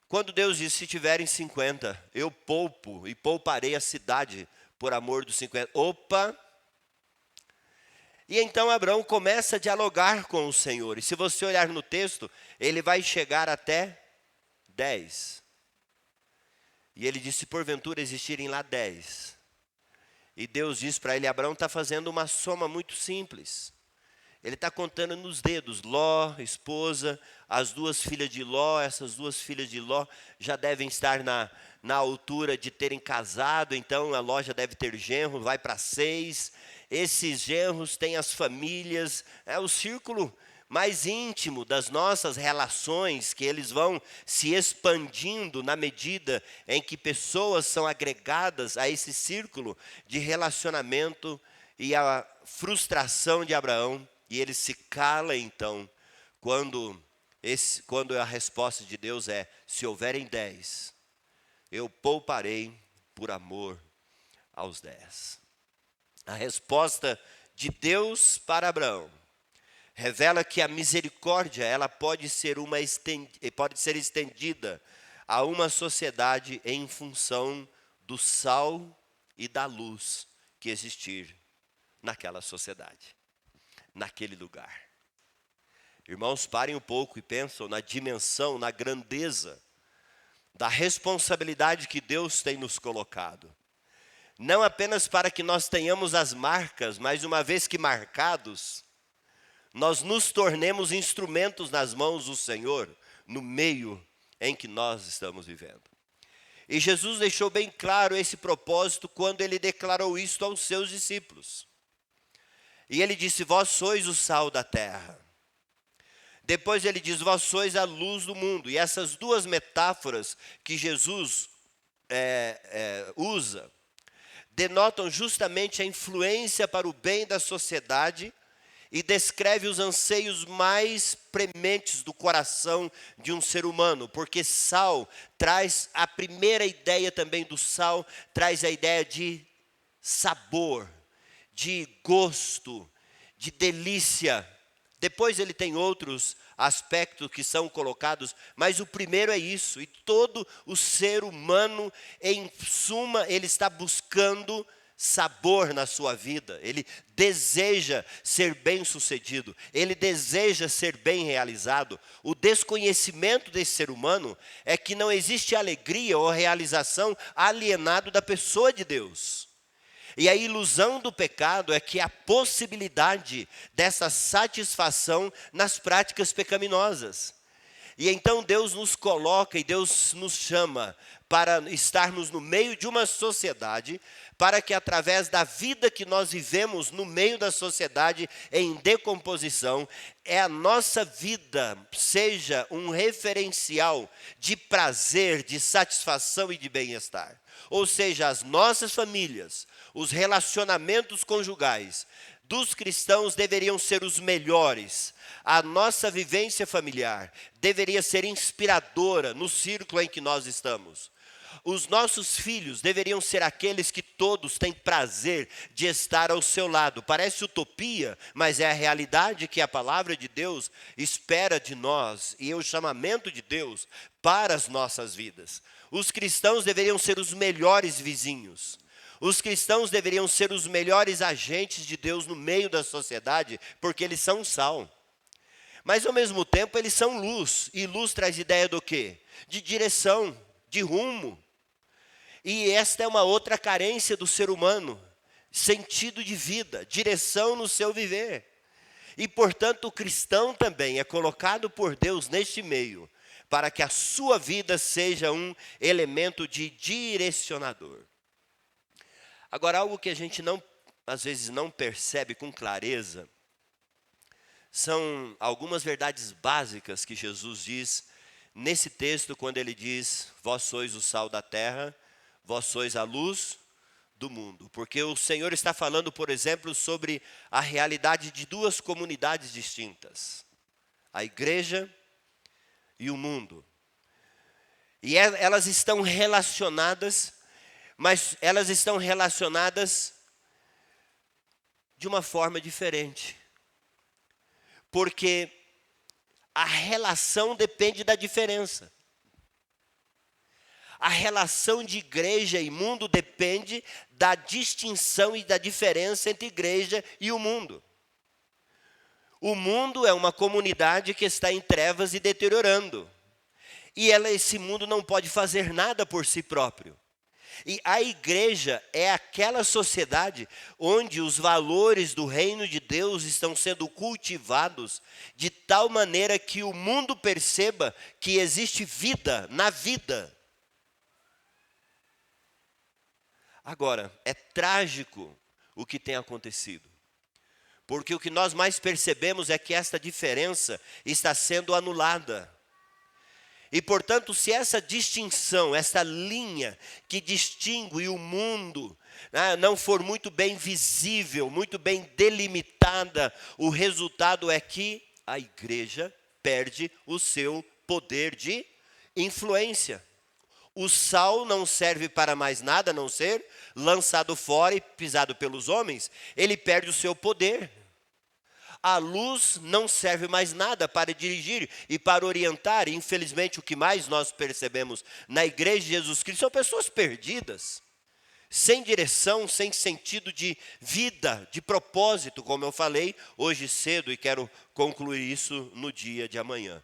Quando Deus disse, se tiverem 50, eu poupo e pouparei a cidade por amor dos 50. Opa! E então Abraão começa a dialogar com o Senhor. E se você olhar no texto, ele vai chegar até 10. E ele disse, porventura existirem lá 10. E Deus diz para ele, Abraão está fazendo uma soma muito simples. Ele está contando nos dedos, Ló, esposa, as duas filhas de Ló, essas duas filhas de Ló já devem estar na altura de terem casado, então a Ló já deve ter genro, vai para 6. Esses genros têm as famílias, é o círculo mais íntimo das nossas relações, que eles vão se expandindo na medida em que pessoas são agregadas a esse círculo de relacionamento e a frustração de Abraão. E ele se cala então, quando a resposta de Deus é, se houverem 10, eu pouparei por amor aos 10. A resposta de Deus para Abraão revela que a misericórdia ela pode ser estendida a uma sociedade em função do sal e da luz que existir naquela sociedade, naquele lugar. Irmãos, parem um pouco e pensam na dimensão, na grandeza da responsabilidade que Deus tem nos colocado. Não apenas para que nós tenhamos as marcas, mas uma vez que marcados, nós nos tornemos instrumentos nas mãos do Senhor, no meio em que nós estamos vivendo. E Jesus deixou bem claro esse propósito quando ele declarou isto aos seus discípulos. E ele disse, vós sois o sal da terra. Depois ele diz, vós sois a luz do mundo. E essas duas metáforas que Jesus usa, denotam justamente a influência para o bem da sociedade e descreve os anseios mais prementes do coração de um ser humano, porque sal traz, a primeira ideia também do sal, traz a ideia de sabor, de gosto, de delícia. Depois ele tem outros aspectos que são colocados, mas o primeiro é isso. E todo o ser humano, em suma, ele está buscando sabor na sua vida. Ele deseja ser bem-sucedido. Ele deseja ser bem realizado. O desconhecimento desse ser humano é que não existe alegria ou realização alienado da pessoa de Deus. E a ilusão do pecado é que há possibilidade dessa satisfação nas práticas pecaminosas. E então Deus nos coloca e Deus nos chama para estarmos no meio de uma sociedade, para que através da vida que nós vivemos no meio da sociedade em decomposição, a nossa vida seja um referencial de prazer, de satisfação e de bem-estar. Ou seja, as nossas famílias, os relacionamentos conjugais dos cristãos deveriam ser os melhores. A nossa vivência familiar deveria ser inspiradora no círculo em que nós estamos. Os nossos filhos deveriam ser aqueles que todos têm prazer de estar ao seu lado. Parece utopia, mas é a realidade que a palavra de Deus espera de nós e é o chamamento de Deus para as nossas vidas. Os cristãos deveriam ser os melhores vizinhos. Os cristãos deveriam ser os melhores agentes de Deus no meio da sociedade, porque eles são sal. Mas ao mesmo tempo eles são luz. E luz traz ideia do quê? De direção, de rumo. E esta é uma outra carência do ser humano. Sentido de vida, direção no seu viver. E portanto o cristão também é colocado por Deus neste meio, para que a sua vida seja um elemento de direcionador. Agora, algo que a gente às vezes não percebe com clareza, são algumas verdades básicas que Jesus diz nesse texto, quando ele diz, vós sois o sal da terra, vós sois a luz do mundo. Porque o Senhor está falando, por exemplo, sobre a realidade de duas comunidades distintas. A igreja e o mundo. E elas estão relacionadas, mas elas estão relacionadas de uma forma diferente. Porque a relação depende da diferença. A relação de igreja e mundo depende da distinção e da diferença entre igreja e o mundo. O mundo é uma comunidade que está em trevas e deteriorando. E esse mundo não pode fazer nada por si próprio. E a igreja é aquela sociedade onde os valores do reino de Deus estão sendo cultivados de tal maneira que o mundo perceba que existe vida na vida. Agora, é trágico o que tem acontecido. Porque o que nós mais percebemos é que esta diferença está sendo anulada. E, portanto, se essa distinção, essa linha que distingue o mundo, não for muito bem visível, muito bem delimitada, o resultado é que a igreja perde o seu poder de influência. O sal não serve para mais nada a não ser lançado fora e pisado pelos homens. Ele perde o seu poder. A luz não serve mais nada para dirigir e para orientar. E, infelizmente, o que mais nós percebemos na igreja de Jesus Cristo são pessoas perdidas, sem direção, sem sentido de vida, de propósito, como eu falei hoje cedo, e quero concluir isso no dia de amanhã.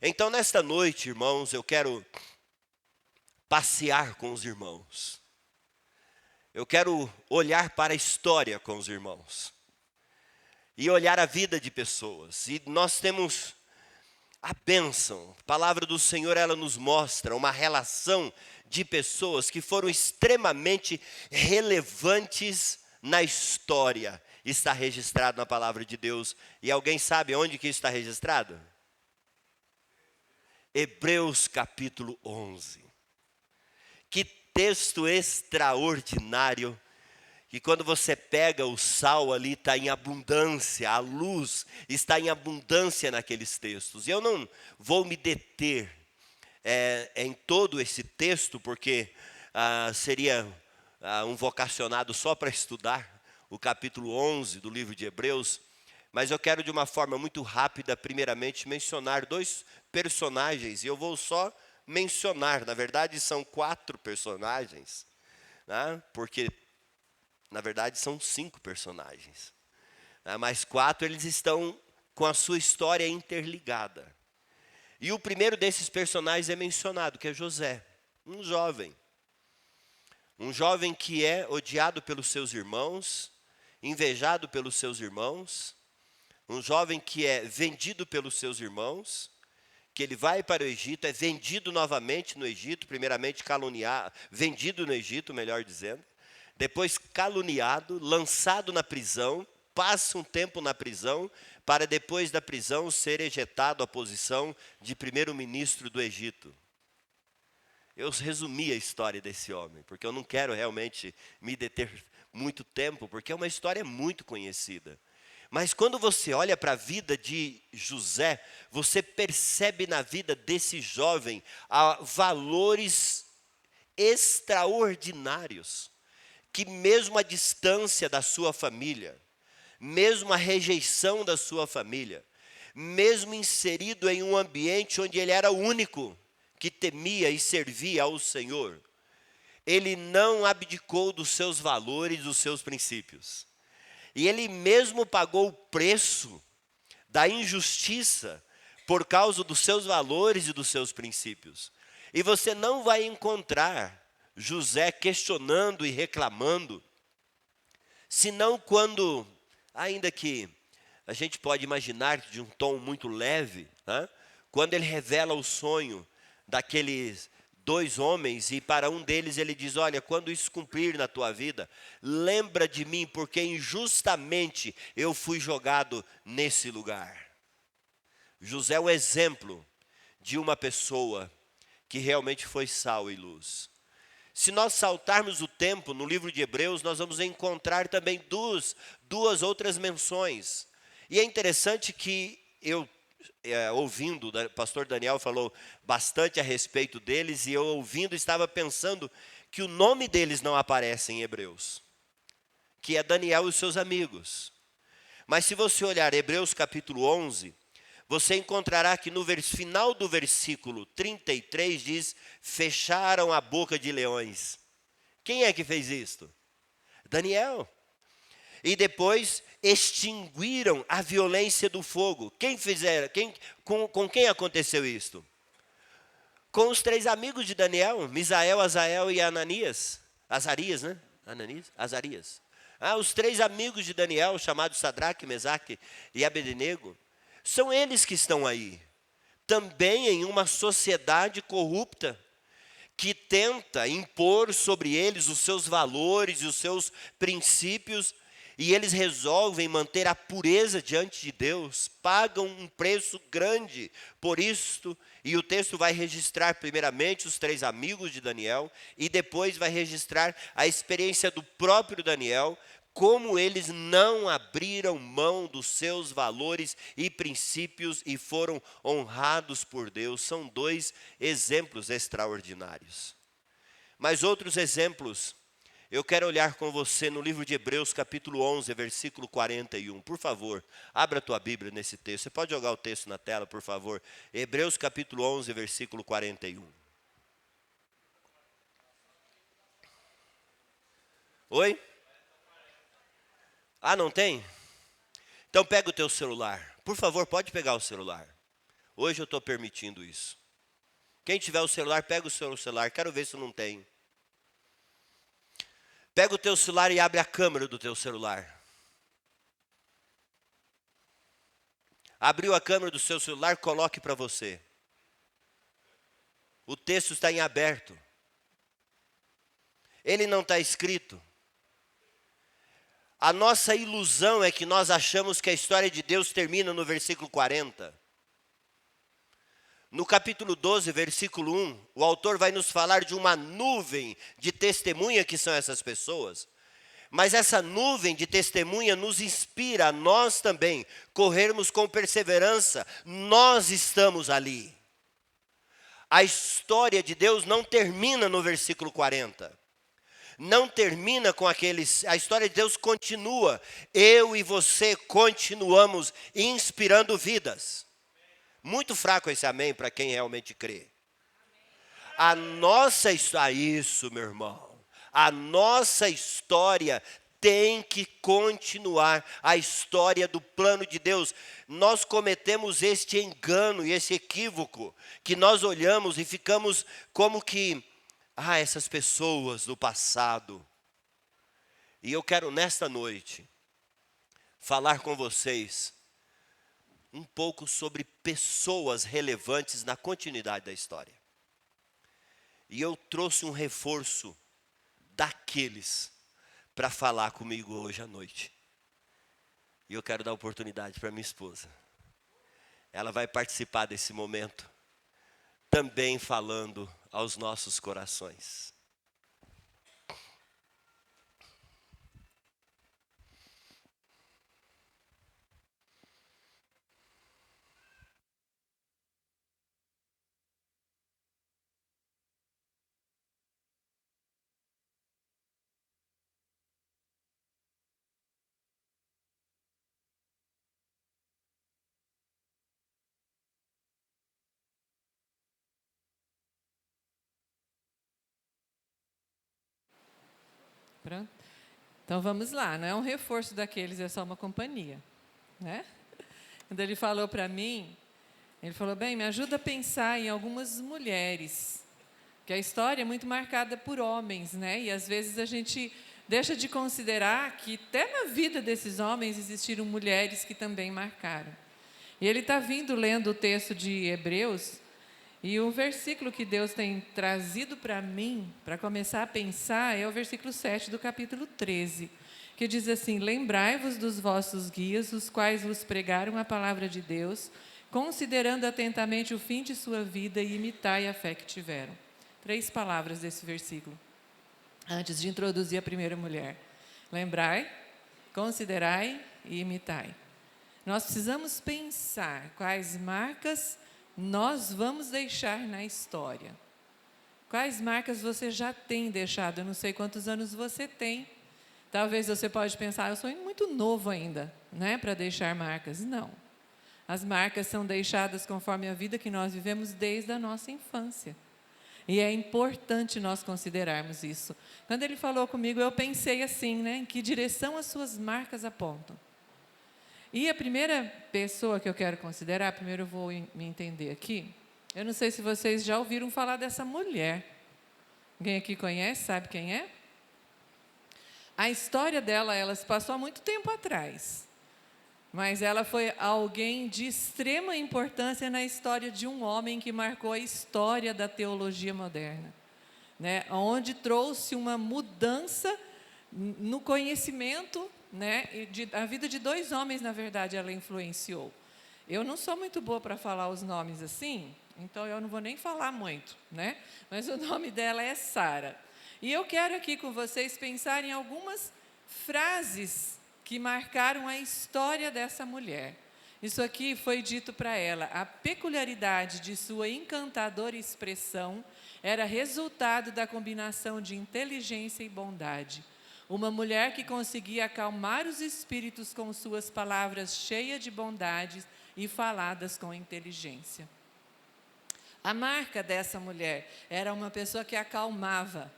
Então, nesta noite, irmãos, eu quero passear com os irmãos. Eu quero olhar para a história com os irmãos. E olhar a vida de pessoas. E nós temos a bênção. A palavra do Senhor, ela nos mostra uma relação de pessoas que foram extremamente relevantes na história. Está registrado na palavra de Deus. E alguém sabe onde que isso está registrado? Hebreus capítulo 11. Que texto extraordinário. E quando você pega o sal ali, está em abundância, a luz está em abundância naqueles textos. E eu não vou me deter em todo esse texto, porque seria um vocacionado só para estudar o capítulo 11 do livro de Hebreus. Mas eu quero de uma forma muito rápida, primeiramente, mencionar 2 personagens. E eu vou só mencionar, na verdade são 4 personagens, né? Porque na verdade são 5 personagens, mas 4 eles estão com a sua história interligada. E o primeiro desses personagens é mencionado, que é José, um jovem que é odiado pelos seus irmãos, invejado pelos seus irmãos, um jovem que é vendido pelos seus irmãos, que ele vai para o Egito, é vendido novamente no Egito, primeiramente vendido no Egito, melhor dizendo, depois caluniado, lançado na prisão, passa um tempo na prisão, para depois da prisão ser ejetado à posição de primeiro-ministro do Egito. Eu resumi a história desse homem, porque eu não quero realmente me deter muito tempo, porque é uma história muito conhecida. Mas quando você olha para a vida de José, você percebe na vida desse jovem valores extraordinários, que mesmo a distância da sua família, mesmo a rejeição da sua família, mesmo inserido em um ambiente onde ele era o único que temia e servia ao Senhor, ele não abdicou dos seus valores, dos seus princípios. E ele mesmo pagou o preço da injustiça por causa dos seus valores e dos seus princípios. E você não vai encontrar José questionando e reclamando, senão quando, ainda que a gente pode imaginar de um tom muito leve, né? Quando ele revela o sonho daqueles 2 homens, e para um deles ele diz: olha, quando isso cumprir na tua vida, lembra de mim, porque injustamente eu fui jogado nesse lugar. José é o exemplo de uma pessoa que realmente foi sal e luz. Se nós saltarmos o tempo no livro de Hebreus, nós vamos encontrar também duas outras menções. E é interessante que eu ouvindo, o pastor Daniel falou bastante a respeito deles, e eu ouvindo estava pensando que o nome deles não aparece em Hebreus, que é Daniel e os seus amigos. Mas se você olhar Hebreus capítulo 11, você encontrará que no final do versículo 33 diz: fecharam a boca de leões. Quem é que fez isto? Daniel. E depois extinguiram a violência do fogo. Quem fizeram? Com quem aconteceu isto? Com os 3 amigos de Daniel, Misael, Azael e Ananias. Azarias, né? Ananias? Azarias. Os 3 amigos de Daniel, chamados Sadraque, Mesaque e Abednego, são eles que estão aí. Também em uma sociedade corrupta, que tenta impor sobre eles os seus valores e os seus princípios, e eles resolvem manter a pureza diante de Deus, pagam um preço grande por isto, e o texto vai registrar primeiramente os 3 amigos de Daniel, e depois vai registrar a experiência do próprio Daniel, como eles não abriram mão dos seus valores e princípios e foram honrados por Deus. São 2 exemplos extraordinários. Mas outros exemplos, eu quero olhar com você no livro de Hebreus, capítulo 11, versículo 41. Por favor, abra a tua Bíblia nesse texto. Você pode jogar o texto na tela, por favor. Hebreus, capítulo 11, versículo 41. Oi? Não tem? Então pega o teu celular. Por favor, pode pegar o celular. Hoje eu estou permitindo isso. Quem tiver o celular, pega o seu celular. Quero ver se não tem. Pega o teu celular e abre a câmera do teu celular. Abriu a câmera do seu celular, coloque para você. O texto está em aberto. Ele não está escrito. A nossa ilusão é que nós achamos que a história de Deus termina no versículo 40. No capítulo 12, versículo 1, o autor vai nos falar de uma nuvem de testemunha que são essas pessoas. Mas essa nuvem de testemunha nos inspira a nós também corrermos com perseverança. Nós estamos ali. A história de Deus não termina no versículo 40. Não termina com aqueles, a história de Deus continua. Eu e você continuamos inspirando vidas. Muito fraco esse amém para quem realmente crê. A nossa história, isso meu irmão, a nossa história tem que continuar, a história do plano de Deus. Nós cometemos este engano e esse equívoco, que nós olhamos e ficamos como que, essas pessoas do passado. E eu quero nesta noite falar com vocês um pouco sobre pessoas relevantes na continuidade da história. E eu trouxe um reforço daqueles para falar comigo hoje à noite. E eu quero dar oportunidade para minha esposa. Ela vai participar desse momento, também falando aos nossos corações. Pronto. Então vamos lá, não é um reforço daqueles, é só uma companhia, né? Quando ele falou para mim, ele falou: bem, me ajuda a pensar em algumas mulheres, que a história é muito marcada por homens, né? E às vezes a gente deixa de considerar que até na vida desses homens existiram mulheres que também marcaram. E ele está vindo lendo o texto de Hebreus, e o versículo que Deus tem trazido para mim, para começar a pensar, é o versículo 7 do capítulo 13, que diz assim: lembrai-vos dos vossos guias, os quais vos pregaram a palavra de Deus, considerando atentamente o fim de sua vida e imitai a fé que tiveram. 3 palavras desse versículo, antes de introduzir a primeira mulher. Lembrai, considerai e imitai. nós precisamos pensar quais marcas nós vamos deixar na história. Quais marcas você já tem deixado? Eu não sei quantos anos você tem. Talvez você pode pensar, eu sou muito novo ainda, né, para deixar marcas. Não. As marcas são deixadas conforme a vida que nós vivemos desde a nossa infância. E é importante nós considerarmos isso. Quando ele falou comigo, eu pensei assim, né, em que direção as suas marcas apontam. E a primeira pessoa que eu quero considerar, primeiro eu vou me entender aqui. Eu não sei se vocês já ouviram falar dessa mulher. Alguém aqui conhece, sabe quem é? A história dela, ela se passou há muito tempo atrás. Mas ela foi alguém de extrema importância na história de um homem que marcou a história da teologia moderna, né? Onde trouxe uma mudança no conhecimento, né? A vida de 2 homens, na verdade, ela influenciou. Eu não sou muito boa para falar os nomes assim, então eu não vou nem falar muito, né? Mas o nome dela é Sara. E eu quero aqui com vocês pensar em algumas frases que marcaram a história dessa mulher. Isso aqui foi dito para ela. A peculiaridade de sua encantadora expressão era resultado da combinação de inteligência e bondade. Uma mulher que conseguia acalmar os espíritos com suas palavras cheias de bondade e faladas com inteligência. A marca dessa mulher era uma pessoa que acalmava,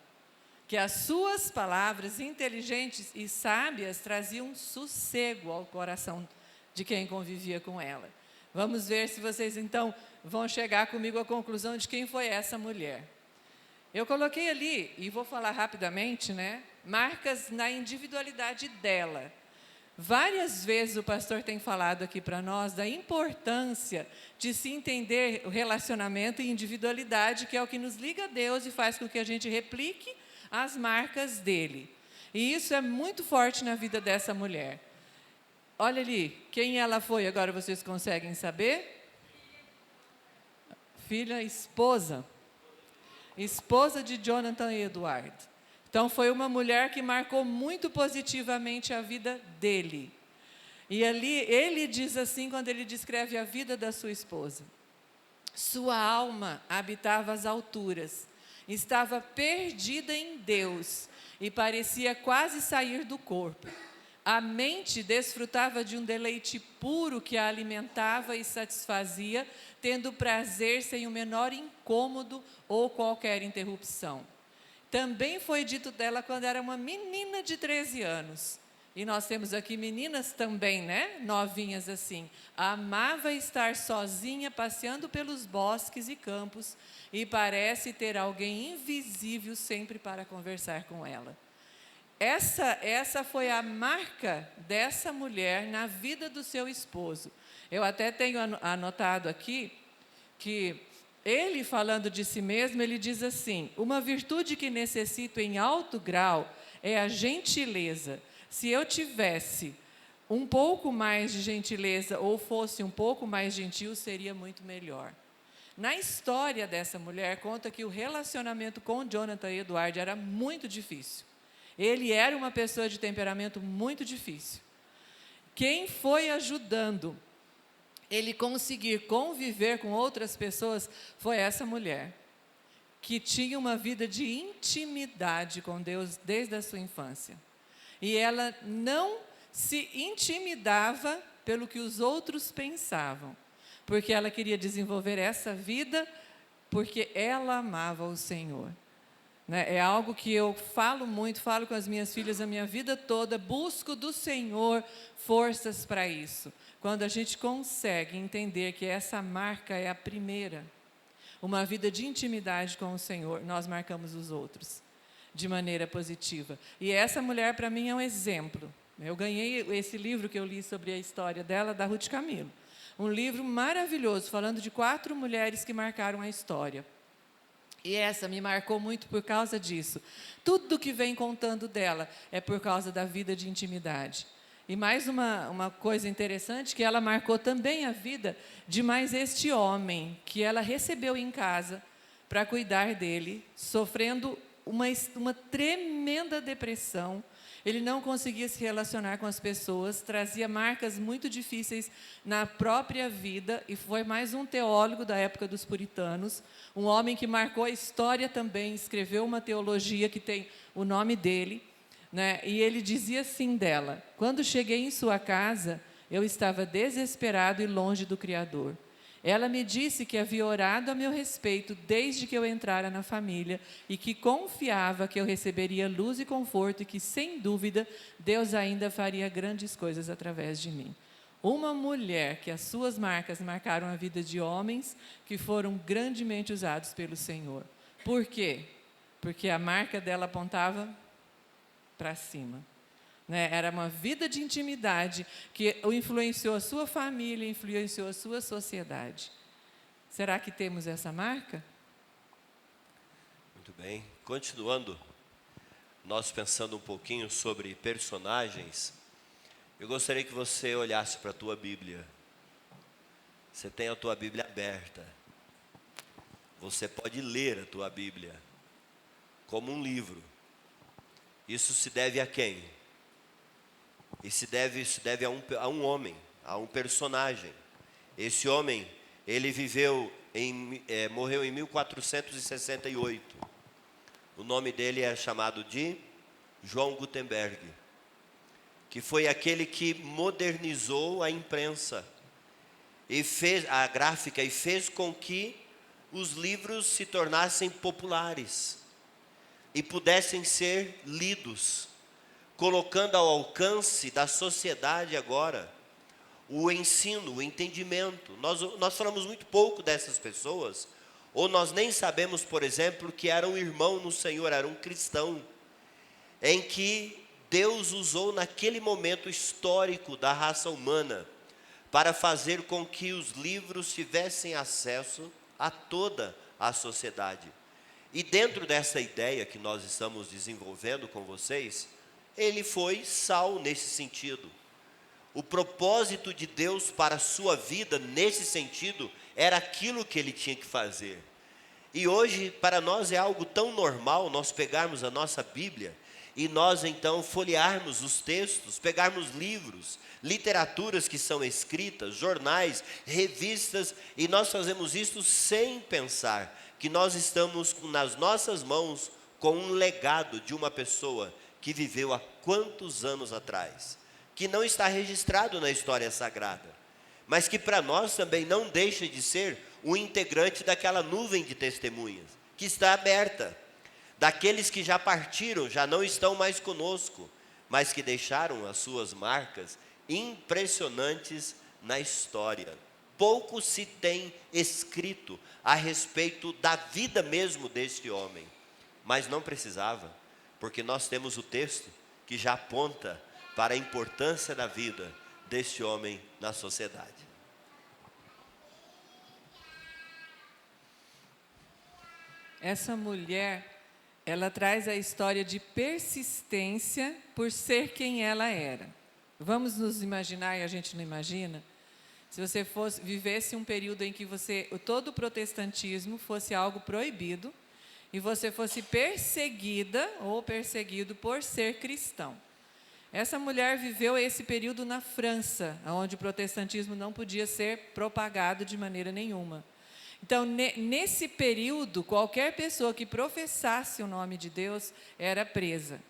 que as suas palavras inteligentes e sábias traziam sossego ao coração de quem convivia com ela. Vamos ver se vocês, então, vão chegar comigo à conclusão de quem foi essa mulher. Eu coloquei ali, e vou falar rapidamente, né, marcas na individualidade dela. Várias vezes o pastor tem falado aqui para nós da importância de se entender o relacionamento e individualidade, que é o que nos liga a Deus e faz com que a gente replique as marcas dele. E isso é muito forte na vida dessa mulher. Olha ali, quem ela foi, agora vocês conseguem saber? Filha, esposa de Jonathan Edward. Então, foi uma mulher que marcou muito positivamente a vida dele. E ali, ele diz assim, quando ele descreve a vida da sua esposa: sua alma habitava as alturas, estava perdida em Deus e parecia quase sair do corpo. A mente desfrutava de um deleite puro que a alimentava e satisfazia, tendo prazer sem o menor incômodo ou qualquer interrupção. Também foi dito dela quando era uma menina de 13 anos. E nós temos aqui meninas também, né? Novinhas assim. Amava estar sozinha, passeando pelos bosques e campos, e parece ter alguém invisível sempre para conversar com ela. Essa foi a marca dessa mulher na vida do seu esposo. Eu até tenho anotado aqui que ele, falando de si mesmo, ele diz assim: uma virtude que necessito em alto grau é a gentileza. Se eu tivesse um pouco mais de gentileza ou fosse um pouco mais gentil, seria muito melhor. Na história dessa mulher, conta que o relacionamento com Jonathan Edward era muito difícil. Ele era uma pessoa de temperamento muito difícil. Quem foi ajudando ele conseguir conviver com outras pessoas foi essa mulher, que tinha uma vida de intimidade com Deus desde a sua infância. E ela não se intimidava pelo que os outros pensavam, porque ela queria desenvolver essa vida porque ela amava o Senhor. É algo que eu falo muito, falo com as minhas filhas a minha vida toda, busco do Senhor forças para isso. Quando a gente consegue entender que essa marca é a primeira, uma vida de intimidade com o Senhor, nós marcamos os outros de maneira positiva. E essa mulher, para mim, é um exemplo. Eu ganhei esse livro que eu li sobre a história dela, da Ruth Camilo. Um livro maravilhoso, falando de 4 mulheres que marcaram a história. E essa me marcou muito por causa disso. Tudo que vem contando dela é por causa da vida de intimidade. E mais uma coisa interessante, que ela marcou também a vida de mais este homem, que ela recebeu em casa para cuidar dele, sofrendo uma tremenda depressão. ele não conseguia se relacionar com as pessoas, trazia marcas muito difíceis na própria vida, e foi mais um teólogo da época dos puritanos, um homem que marcou a história também, escreveu uma teologia que tem o nome dele, né? E ele dizia assim dela: quando cheguei em sua casa, eu estava desesperado e longe do Criador. Ela me disse que havia orado a meu respeito desde que eu entrara na família e que confiava que eu receberia luz e conforto e que, sem dúvida, Deus ainda faria grandes coisas através de mim. Uma mulher que as suas marcas marcaram a vida de homens que foram grandemente usados pelo Senhor. Por quê? Porque a marca dela apontava para cima. Né? Era uma vida de intimidade que influenciou a sua família, influenciou a sua sociedade. Será que temos essa marca? Muito bem. Continuando, nós pensando um pouquinho sobre personagens, eu gostaria que você olhasse para a tua Bíblia. Você tem a tua Bíblia aberta. Você pode ler a tua Bíblia como um livro. Isso se deve a quem? Isso se deve a um homem, a um personagem. Esse homem, ele morreu em 1468. O nome dele é chamado de João Gutenberg, que foi aquele que modernizou a imprensa e fez a gráfica e fez com que os livros se tornassem populares e pudessem ser lidos, colocando ao alcance da sociedade agora o ensino, o entendimento. Nós falamos muito pouco dessas pessoas, ou nós nem sabemos, por exemplo, que era um irmão no Senhor, era um cristão, em que Deus usou naquele momento histórico da raça humana para fazer com que os livros tivessem acesso a toda a sociedade. E dentro dessa ideia que nós estamos desenvolvendo com vocês, ele foi sal nesse sentido. O propósito de Deus para a sua vida, nesse sentido, era aquilo que ele tinha que fazer. E hoje, para nós é algo tão normal nós pegarmos a nossa Bíblia e nós então folhearmos os textos, pegarmos livros, literaturas que são escritas, jornais, revistas, e nós fazemos isso sem pensar que nós estamos nas nossas mãos com um legado de uma pessoa que viveu há quantos anos atrás, que não está registrado na história sagrada, mas que para nós também não deixa de ser um integrante daquela nuvem de testemunhas, que está aberta, daqueles que já partiram, já não estão mais conosco, mas que deixaram as suas marcas impressionantes na história. Pouco se tem escrito a respeito da vida mesmo deste homem, mas não precisava, porque nós temos o texto que já aponta para a importância da vida deste homem na sociedade. Essa mulher, ela traz a história de persistência por ser quem ela era. Vamos nos imaginar, e a gente não imagina, se você vivesse um período em que todo o protestantismo fosse algo proibido, e você fosse perseguida ou perseguido por ser cristão. Essa mulher viveu esse período na França, onde o protestantismo não podia ser propagado de maneira nenhuma. Então, nesse período, qualquer pessoa que professasse o nome de Deus era presa.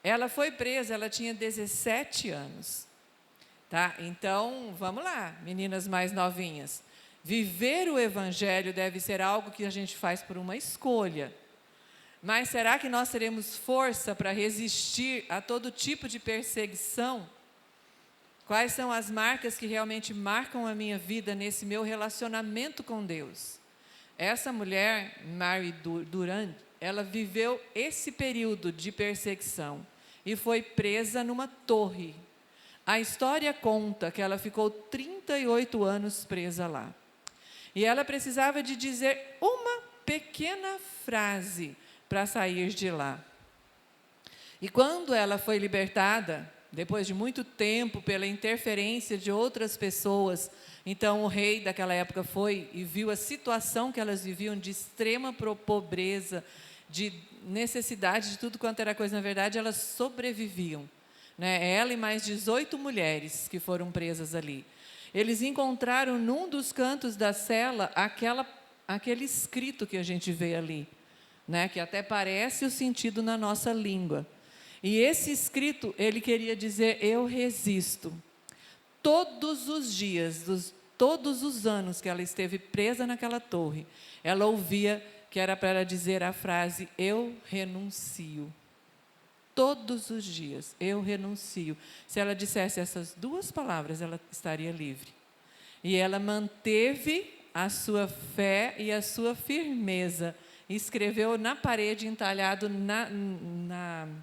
Ela foi presa, ela tinha 17 anos. Tá? Então, vamos lá, meninas mais novinhas. Viver o Evangelho deve ser algo que a gente faz por uma escolha. Mas será que nós teremos força para resistir a todo tipo de perseguição? Quais são as marcas que realmente marcam a minha vida nesse meu relacionamento com Deus? Essa mulher, Marie Durand, ela viveu esse período de perseguição e foi presa numa torre. A história conta que ela ficou 38 anos presa lá. E ela precisava de dizer uma pequena frase para sair de lá. E quando ela foi libertada, depois de muito tempo, pela interferência de outras pessoas, então o rei daquela época foi e viu a situação que elas viviam de extrema pobreza, de necessidade de tudo quanto era coisa. Na verdade, elas sobreviviam, né? Ela e mais 18 mulheres que foram presas ali. Eles encontraram num dos cantos da cela aquele escrito que a gente vê ali, né? Que até parece o sentido na nossa língua. E esse escrito, ele queria dizer: eu resisto. Todos os dias, todos os anos que ela esteve presa naquela torre, ela ouvia que era para ela dizer a frase: eu renuncio. Todos os dias, eu renuncio. Se ela dissesse essas duas palavras, ela estaria livre. E ela manteve a sua fé e a sua firmeza. Escreveu na parede, entalhado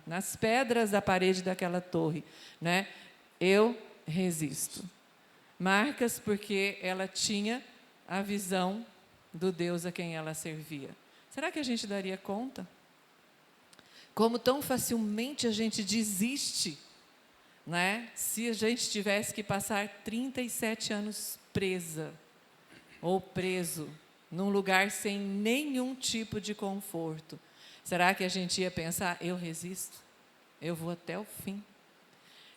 nas pedras da parede daquela torre, né? Eu resisto. Marcas porque ela tinha a visão do Deus a quem ela servia. Será que a gente daria conta? Como tão facilmente a gente desiste, né? Se a gente tivesse que passar 37 anos presa ou preso num lugar sem nenhum tipo de conforto, será que a gente ia pensar: eu resisto, eu vou até o fim?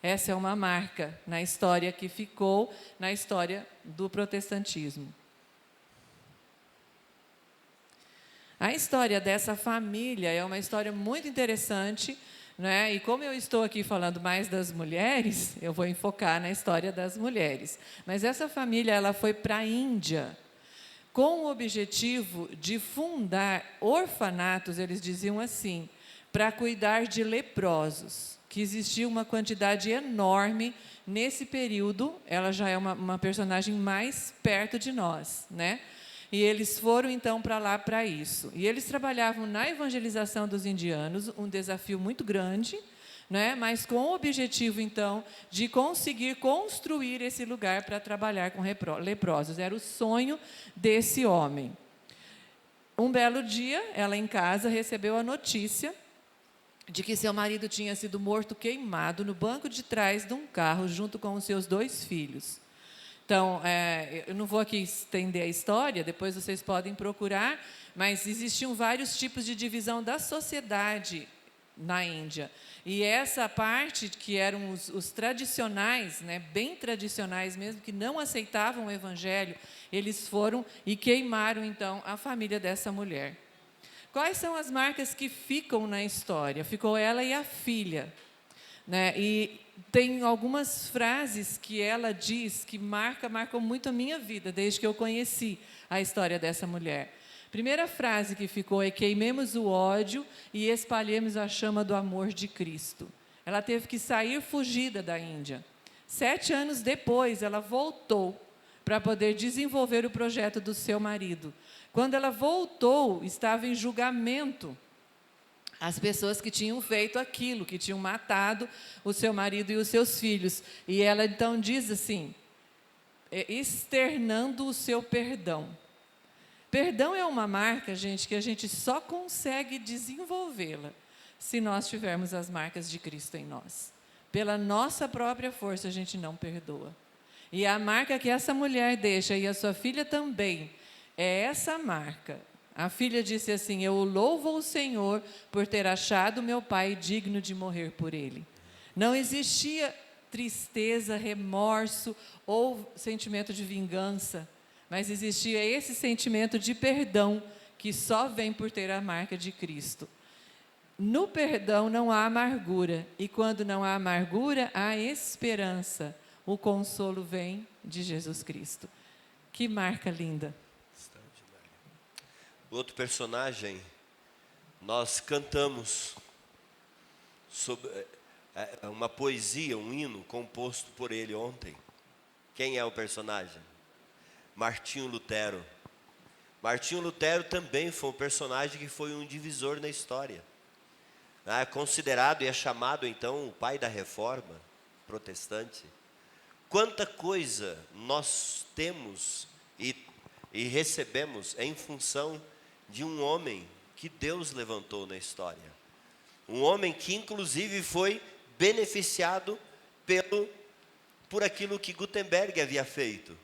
Essa é uma marca na história que ficou, na história do protestantismo. A história dessa família é uma história muito interessante, né? E como eu estou aqui falando mais das mulheres, eu vou enfocar na história das mulheres. Mas essa família, ela foi para a Índia com o objetivo de fundar orfanatos, eles diziam assim, para cuidar de leprosos, que existia uma quantidade enorme nesse período. Ela já é uma personagem mais perto de nós, né? E eles foram, então, para lá para isso. E eles trabalhavam na evangelização dos indianos, um desafio muito grande, né? Mas com o objetivo, então, de conseguir construir esse lugar para trabalhar com leprosos. Era o sonho desse homem. Um belo dia, ela em casa recebeu a notícia de que seu marido tinha sido morto queimado no banco de trás de um carro, junto com os seus 2 filhos. Então, eu não vou aqui estender a história, depois vocês podem procurar, mas existiam vários tipos de divisão da sociedade na Índia. E essa parte, que eram os tradicionais, né, bem tradicionais mesmo, que não aceitavam o evangelho, eles foram e queimaram, então, a família dessa mulher. Quais são as marcas que ficam na história? Ficou ela e a filha, né? E tem algumas frases que ela diz que marcam muito a minha vida, desde que eu conheci a história dessa mulher. Primeira frase que ficou é: queimemos o ódio e espalhemos a chama do amor de Cristo. Ela teve que sair fugida da Índia. 7 anos depois, ela voltou para poder desenvolver o projeto do seu marido. Quando ela voltou, estava em julgamento as pessoas que tinham feito aquilo, que tinham matado o seu marido e os seus filhos. E ela, então, diz assim, externando o seu perdão. Perdão é uma marca, gente, que a gente só consegue desenvolvê-la se nós tivermos as marcas de Cristo em nós. Pela nossa própria força, a gente não perdoa. E a marca que essa mulher deixa, e a sua filha também, é essa marca. A filha disse assim: eu louvo o Senhor por ter achado meu pai digno de morrer por ele. Não existia tristeza, remorso ou sentimento de vingança, mas existia esse sentimento de perdão que só vem por ter a marca de Cristo. No perdão não há amargura, e quando não há amargura, há esperança. O consolo vem de Jesus Cristo. Que marca linda! Outro personagem, nós cantamos sobre uma poesia, um hino composto por ele ontem. Quem é o personagem? Martinho Lutero. Martinho Lutero também foi um personagem que foi um divisor na história. É considerado e é chamado, então, o pai da reforma protestante. Quanta coisa nós temos e recebemos em função de um homem que Deus levantou na história. Um homem que, inclusive, foi beneficiado por aquilo que Gutenberg havia feito.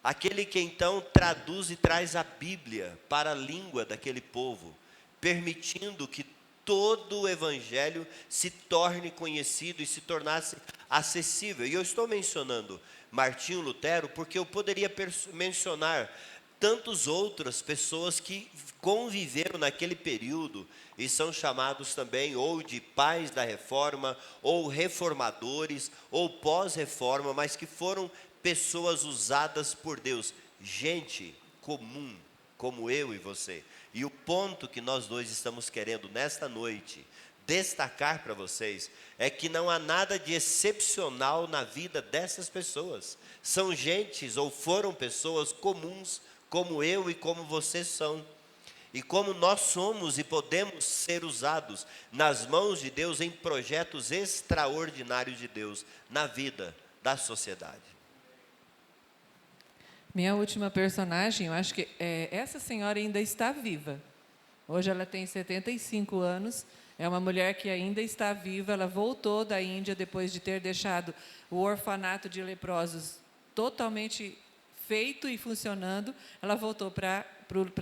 Aquele que, então, traduz e traz a Bíblia para a língua daquele povo, permitindo que todo o evangelho se torne conhecido e se tornasse acessível. E eu estou mencionando Martinho Lutero porque eu poderia mencionar tantas outras pessoas que conviveram naquele período e são chamados também ou de pais da reforma, ou reformadores, ou pós-reforma, mas que foram pessoas usadas por Deus, gente comum, como eu e você. E o ponto que nós dois estamos querendo nesta noite destacar para vocês é que não há nada de excepcional na vida dessas pessoas. São gentes ou foram pessoas comuns, como eu e como vocês são. E como nós somos e podemos ser usados nas mãos de Deus em projetos extraordinários de Deus na vida da sociedade. Minha última personagem, eu acho que essa senhora ainda está viva. Hoje ela tem 75 anos, é uma mulher que ainda está viva. Ela voltou da Índia depois de ter deixado o orfanato de leprosos totalmente feito e funcionando. Ela voltou para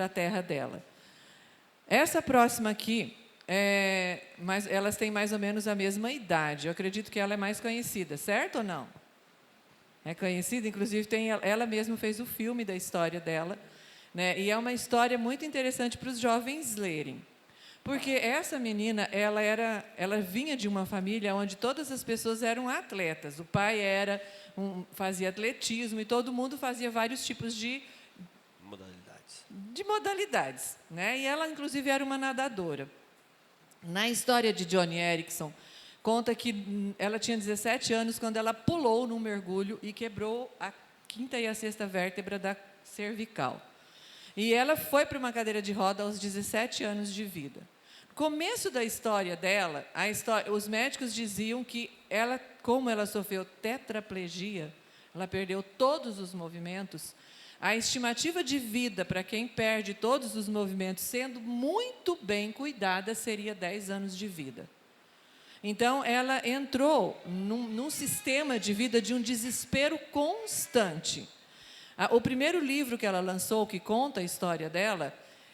a terra dela. Essa próxima aqui, elas têm mais ou menos a mesma idade. Eu acredito que ela é mais conhecida, certo ou não? É conhecida, inclusive ela mesma fez o filme da história dela, né? E é uma história muito interessante para os jovens lerem. Porque essa menina, ela vinha de uma família onde todas as pessoas eram atletas. O pai fazia atletismo e todo mundo fazia vários tipos de modalidades, né? E ela, inclusive, era uma nadadora. Na história de Joni Eareckson, conta que ela tinha 17 anos quando ela pulou num mergulho e quebrou a 5ª e a 6ª vértebra da cervical. E ela foi para uma cadeira de roda aos 17 anos de vida. No começo da história dela, os médicos diziam que como ela sofreu tetraplegia, ela perdeu todos os movimentos. A estimativa de vida para quem perde todos os movimentos, sendo muito bem cuidada, seria 10 anos de vida. Então, ela entrou num sistema de vida de um desespero constante. O primeiro livro que ela lançou, que conta a história dela,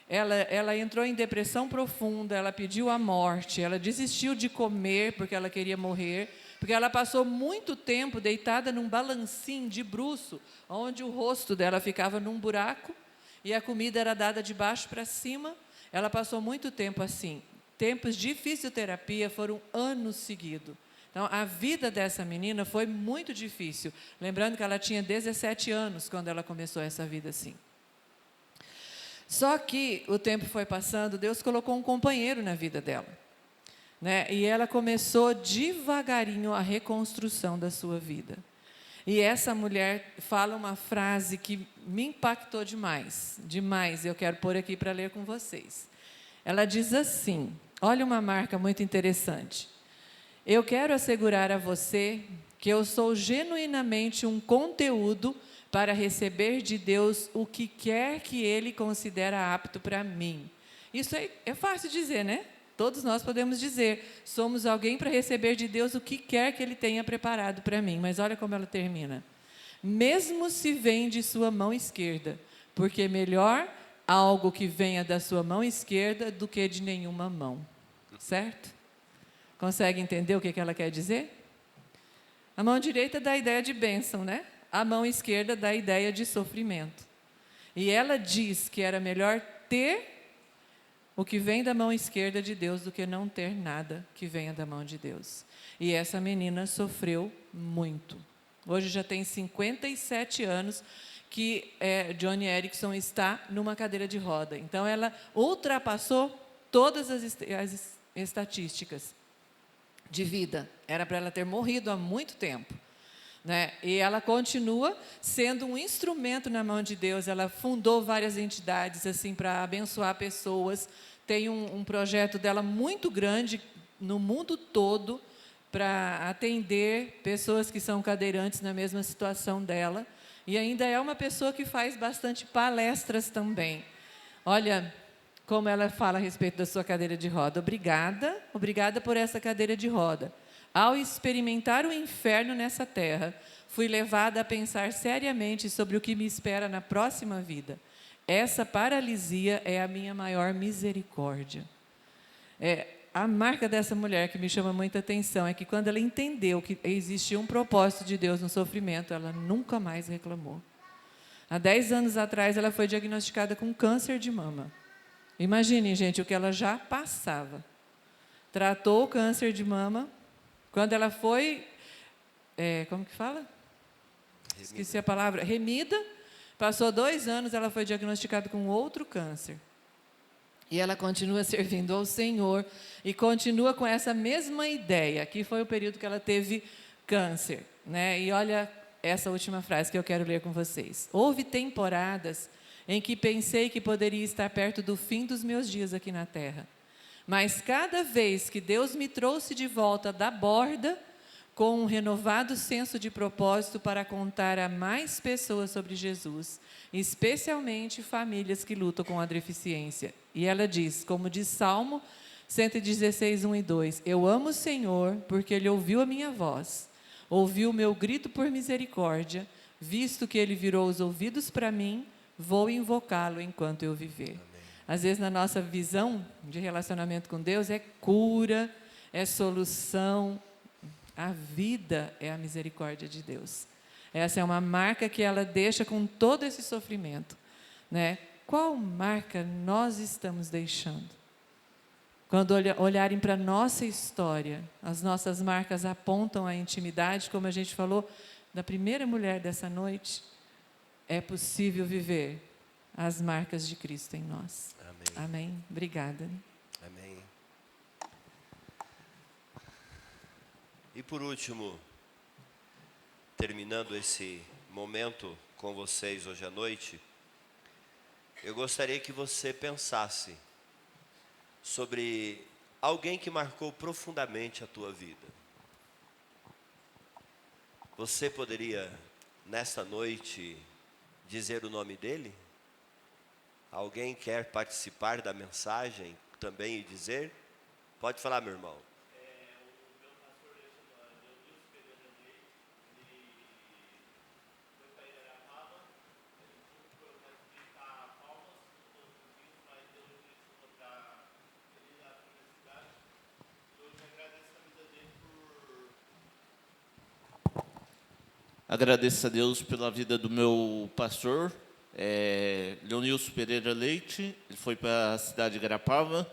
ela entrou em depressão profunda, ela pediu a morte, ela desistiu de comer porque ela queria morrer, porque ela passou muito tempo deitada num balancinho de bruço, onde o rosto dela ficava num buraco e a comida era dada de baixo para cima. Ela passou muito tempo assim. Tempos de fisioterapia foram anos seguidos. Então, a vida dessa menina foi muito difícil. Lembrando que ela tinha 17 anos quando ela começou essa vida assim. Só que o tempo foi passando, Deus colocou um companheiro na vida dela, né? E ela começou devagarinho a reconstrução da sua vida. E essa mulher fala uma frase que me impactou demais, demais. Eu quero pôr aqui para ler com vocês. Ela diz assim, olha uma marca muito interessante. Eu quero assegurar a você que eu sou genuinamente um conteúdo para receber de Deus o que quer que Ele considera apto para mim. Isso é fácil dizer, né? Todos nós podemos dizer, somos alguém para receber de Deus o que quer que Ele tenha preparado para mim. Mas olha como ela termina. Mesmo se vem de sua mão esquerda, porque melhor algo que venha da sua mão esquerda do que de nenhuma mão. Certo? Consegue entender o que ela quer dizer? A mão direita dá a ideia de bênção, né? A mão esquerda dá a ideia de sofrimento. E ela diz que era melhor ter o que vem da mão esquerda de Deus do que não ter nada que venha da mão de Deus. E essa menina sofreu muito. Hoje já tem 57 anos que Joni Eareckson está numa cadeira de roda. Então, ela ultrapassou todas as estatísticas de vida. Era para ela ter morrido há muito tempo, né? E ela continua sendo um instrumento na mão de Deus. Ela fundou várias entidades assim para abençoar pessoas. Tem um projeto dela muito grande no mundo todo para atender pessoas que são cadeirantes na mesma situação dela. E ainda é uma pessoa que faz bastante palestras também. Olha como ela fala a respeito da sua cadeira de roda. Obrigada por essa cadeira de roda. Ao experimentar o inferno nessa terra, fui levada a pensar seriamente sobre o que me espera na próxima vida. Essa paralisia é a minha maior misericórdia. a marca dessa mulher que me chama muita atenção é que quando ela entendeu que existia um propósito de Deus no sofrimento, ela nunca mais reclamou. Há 10 anos atrás, ela foi diagnosticada com câncer de mama. Imaginem, gente, o que ela já passava. Tratou o câncer de mama. Quando ela foi, como que fala? Esqueci a palavra. Remida. Passou 2 anos, ela foi diagnosticada com outro câncer. E ela continua servindo ao Senhor e continua com essa mesma ideia, que foi o período que ela teve câncer, né? E olha essa última frase que eu quero ler com vocês. Houve temporadas em que pensei que poderia estar perto do fim dos meus dias aqui na Terra. Mas cada vez que Deus me trouxe de volta da borda, com um renovado senso de propósito para contar a mais pessoas sobre Jesus, especialmente famílias que lutam com a deficiência. E ela diz, como diz Salmo 116, 1 e 2, eu amo o Senhor porque Ele ouviu a minha voz, ouviu o meu grito por misericórdia, visto que Ele virou os ouvidos para mim, vou invocá-lo enquanto eu viver. Amém. Às vezes, na nossa visão de relacionamento com Deus, é cura, é solução. A vida é a misericórdia de Deus. Essa é uma marca que ela deixa com todo esse sofrimento, né? Qual marca nós estamos deixando? Quando olharem para a nossa história, as nossas marcas apontam a intimidade, como a gente falou da primeira mulher dessa noite, é possível viver as marcas de Cristo em nós. Amém. Amém. Obrigada. Amém. E por último, terminando esse momento com vocês hoje à noite, eu gostaria que você pensasse sobre alguém que marcou profundamente a tua vida. Você poderia, nesta noite, dizer o nome dele? Alguém quer participar da mensagem também e dizer? Pode falar, meu irmão. Agradeço a Deus pela vida do meu pastor, Leonilson Pereira Leite. Ele foi para a cidade de Igarapava.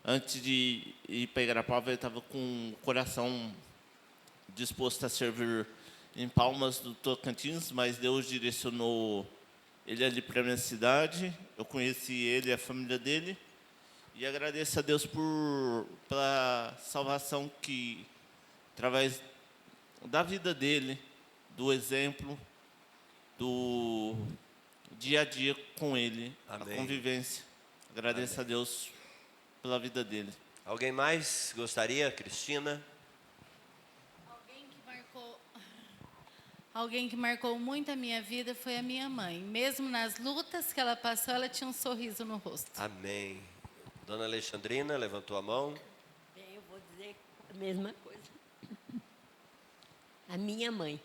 Antes de ir para Igarapava, ele estava com o coração disposto a servir em Palmas do Tocantins, mas Deus direcionou ele ali para a minha cidade. Eu conheci ele e a família dele. E agradeço a Deus pela salvação que, através da vida dele, do exemplo, do dia a dia com ele, amém, a convivência. Agradeço, amém, a Deus pela vida dele. Alguém mais gostaria? Cristina? Alguém que marcou muito a minha vida foi a minha mãe. Mesmo nas lutas que ela passou, ela tinha um sorriso no rosto. Amém. Dona Alexandrina levantou a mão. Bem, eu vou dizer a mesma coisa. A minha mãe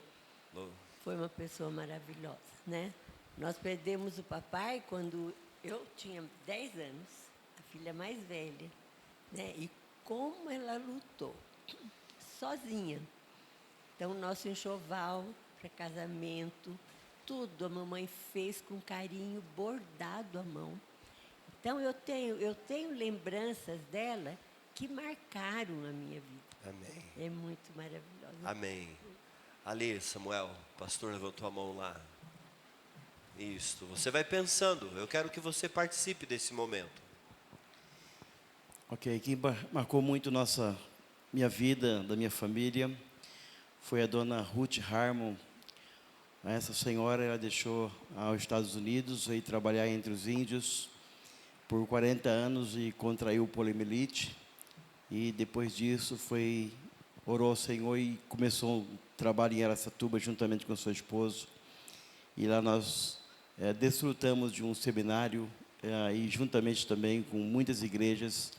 foi uma pessoa maravilhosa, né? Nós perdemos o papai quando eu tinha 10 anos, a filha mais velha, né? E como ela lutou, sozinha. Então, nosso enxoval para casamento, tudo a mamãe fez com carinho, bordado à mão. Então, eu tenho lembranças dela que marcaram a minha vida. Amém. É muito maravilhosa. Amém. Ali, Samuel, o pastor levantou a mão lá. Isso, você vai pensando. Eu quero que você participe desse momento. Ok, quem marcou muito minha vida, da minha família, foi a dona Ruth Harmon. Essa senhora, ela deixou aos Estados Unidos, veio trabalhar entre os índios por 40 anos e contraiu poliomielite. E depois disso orou ao Senhor e começou um trabalho em Araçatuba juntamente com seu esposo. E lá nós desfrutamos de um seminário e juntamente também com muitas igrejas.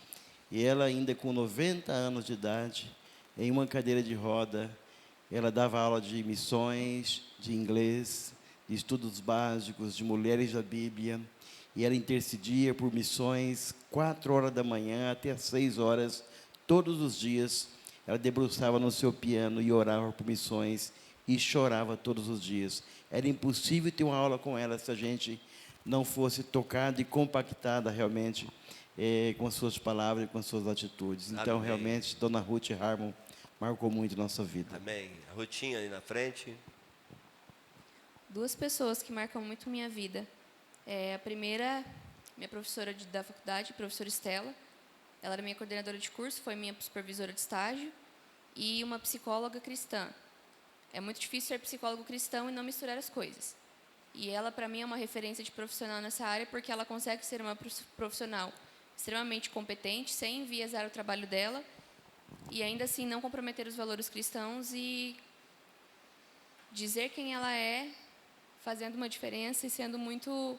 E ela ainda com 90 anos de idade, em uma cadeira de roda, ela dava aula de missões, de inglês, de estudos básicos, de mulheres da Bíblia. E ela intercedia por missões 4 horas da manhã até às 6 horas todos os dias, ela debruçava no seu piano e orava por missões e chorava todos os dias. Era impossível ter uma aula com ela se a gente não fosse tocada e compactada realmente com as suas palavras e com as suas atitudes. Então, Amém. realmente, Dona Ruth Harmon marcou muito nossa vida. Amém. A Rutinha ali na frente. Duas pessoas que marcam muito minha vida. A primeira, minha professora da faculdade, a professora Estela. Ela era minha coordenadora de curso, foi minha supervisora de estágio. E uma psicóloga cristã. É muito difícil ser psicólogo cristão e não misturar as coisas. E ela, para mim, é uma referência de profissional nessa área, porque ela consegue ser uma profissional extremamente competente, sem enviesar o trabalho dela, e ainda assim não comprometer os valores cristãos e dizer quem ela é, fazendo uma diferença e sendo muito,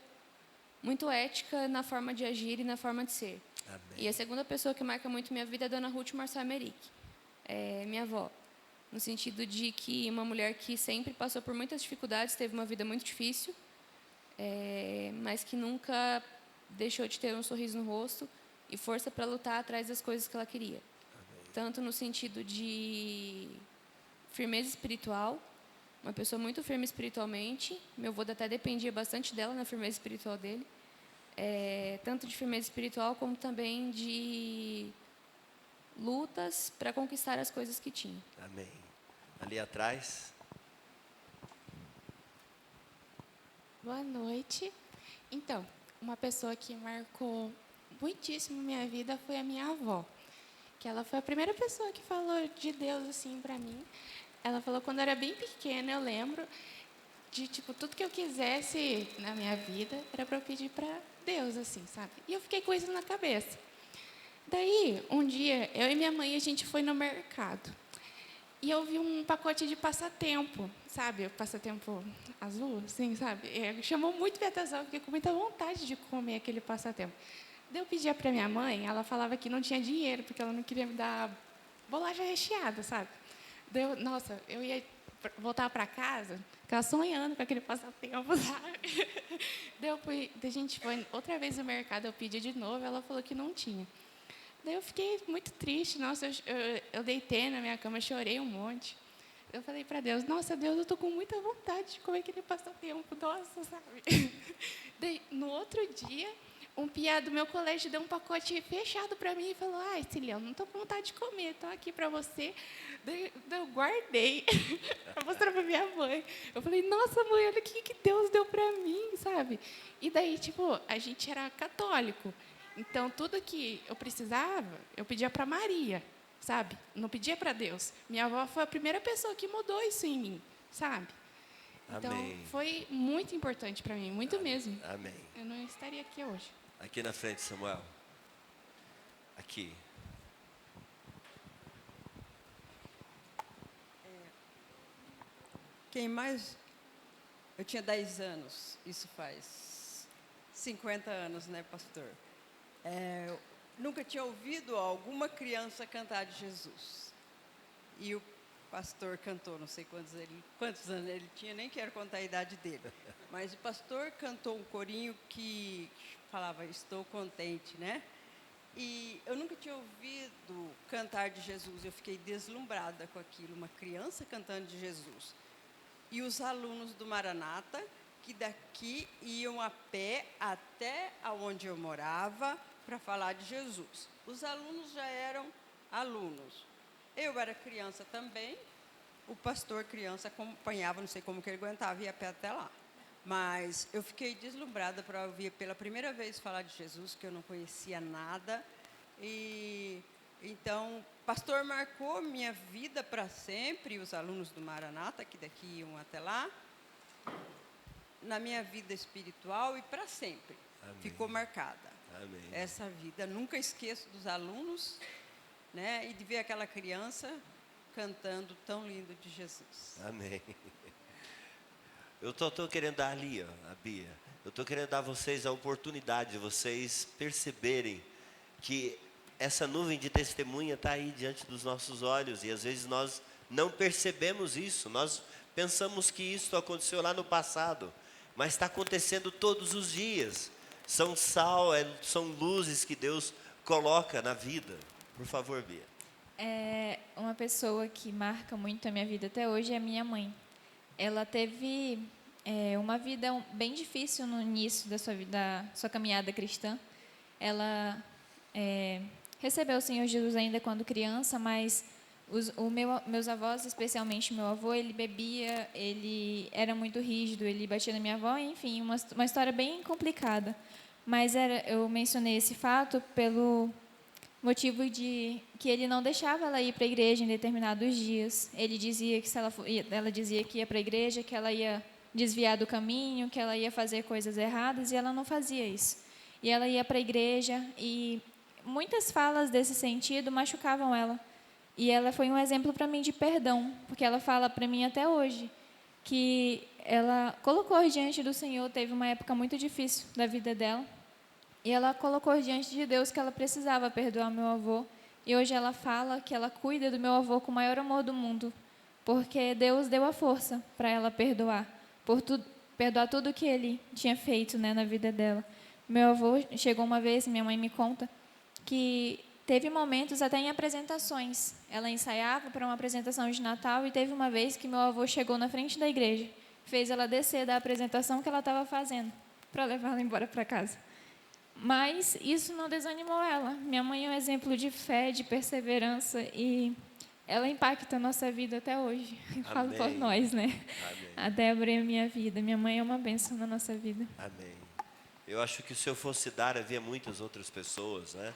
muito ética na forma de agir e na forma de ser. Amém. E a segunda pessoa que marca muito minha vida é a Dona Ruth Marçal Emerick, minha avó. No sentido de que uma mulher que sempre passou por muitas dificuldades, teve uma vida muito difícil, mas que nunca deixou de ter um sorriso no rosto e força para lutar atrás das coisas que ela queria. Amém. Tanto no sentido de firmeza espiritual, uma pessoa muito firme espiritualmente. Meu avô até dependia bastante dela na firmeza espiritual dele. Tanto de firmeza espiritual como também de lutas para conquistar as coisas que tinha. Amém. Ali atrás. Boa noite. Então, uma pessoa que marcou muitíssimo minha vida foi a minha avó, que ela foi a primeira pessoa que falou de Deus assim para mim. Ela falou quando eu era bem pequena, eu lembro de tipo tudo que eu quisesse na minha vida era para eu pedir para Deus assim, sabe? E eu fiquei com isso na cabeça. Daí, um dia, eu e minha mãe a gente foi no mercado. E eu vi um pacote de passatempo, sabe? O passatempo azul, assim, sabe? Chamou muito minha atenção, eu fiquei com muita vontade de comer aquele passatempo. Daí eu pedia para minha mãe, ela falava que não tinha dinheiro, porque ela não queria me dar bolacha recheada, sabe? Daí eu ia voltar para casa, ficava sonhando com aquele passatempo, sabe? Daí a gente foi outra vez no mercado, eu pedi de novo, ela falou que não tinha. Daí eu fiquei muito triste, nossa, eu deitei na minha cama, chorei um monte. Eu falei para Deus, nossa, Deus, eu estou com muita vontade de comer aquele passatempo, nossa, sabe? Daí, no outro dia, um piá do meu colégio deu um pacote fechado para mim e falou, Ciliano, não estou com vontade de comer, estou aqui para você. Daí eu guardei para mostrar para minha mãe. Eu falei, nossa, mãe, olha o que Deus deu para mim, sabe? E daí, tipo, a gente era católico. Então, tudo que eu precisava, eu pedia para Maria, sabe? Não pedia para Deus. Minha avó foi a primeira pessoa que mudou isso em mim, sabe? Então, Amém. foi muito importante para mim, muito mesmo. Amém. Eu não estaria aqui hoje. Aqui na frente, Samuel. Aqui. Quem mais... Eu tinha 10 anos, isso faz 50 anos, né, pastor? Nunca tinha ouvido alguma criança cantar de Jesus. E o pastor cantou, não sei quantos anos ele tinha, nem quero contar a idade dele. Mas o pastor cantou um corinho que falava, estou contente, né? E eu nunca tinha ouvido cantar de Jesus, eu fiquei deslumbrada com aquilo, uma criança cantando de Jesus. E os alunos do Maranata, que daqui iam a pé até onde eu morava, para falar de Jesus. Os alunos já eram alunos. Eu era criança também, o pastor criança acompanhava, não sei como que ele aguentava, ia a pé até lá. Mas eu fiquei deslumbrada para ouvir pela primeira vez falar de Jesus, que eu não conhecia nada. E então, o pastor marcou minha vida para sempre, os alunos do Maranata, que daqui iam até lá, na minha vida espiritual e para sempre. Amém. Ficou marcada. Amém. Essa vida. Nunca esqueço dos alunos, né, e de ver aquela criança cantando tão lindo de Jesus. Amém. Eu tô querendo dar ali, ó, a Bia. Eu tô querendo dar a vocês a oportunidade de vocês perceberem que essa nuvem de testemunha está aí diante dos nossos olhos e às vezes nós não percebemos isso. Nós pensamos que isso aconteceu lá no passado, mas está acontecendo todos os dias. São sal, são luzes que Deus coloca na vida. Por favor, Bia. Uma pessoa que marca muito a minha vida até hoje é a minha mãe. Ela teve uma vida bem difícil no início da sua caminhada cristã. Ela recebeu o Senhor Jesus ainda quando criança, mas meus avós, especialmente meu avô, ele bebia, ele era muito rígido, ele batia na minha avó, enfim, uma história bem complicada. Mas eu mencionei esse fato pelo motivo de que ele não deixava ela ir para a igreja em determinados dias. Ele dizia que ela dizia que ia para a igreja, que ela ia desviar do caminho, que ela ia fazer coisas erradas, e ela não fazia isso. E ela ia para a igreja, e muitas falas desse sentido machucavam ela. E ela foi um exemplo para mim de perdão, porque ela fala para mim até hoje que ela colocou diante do Senhor, teve uma época muito difícil da vida dela, e ela colocou diante de Deus que ela precisava perdoar meu avô. E hoje ela fala que ela cuida do meu avô com o maior amor do mundo, porque Deus deu a força para ela perdoar tudo que ele tinha feito, né, na vida dela. Meu avô chegou uma vez, minha mãe me conta, que teve momentos até em apresentações. Ela ensaiava para uma apresentação de Natal e teve uma vez que meu avô chegou na frente da igreja, fez ela descer da apresentação que ela estava fazendo, para levá-la embora para casa. Mas isso não desanimou ela. Minha mãe é um exemplo de fé, de perseverança, e ela impacta a nossa vida até hoje. Eu falo por nós, né? Amém. A Débora é a minha vida. Minha mãe é uma bênção na nossa vida. Amém. Eu acho que se eu fosse dar, havia muitas outras pessoas, né?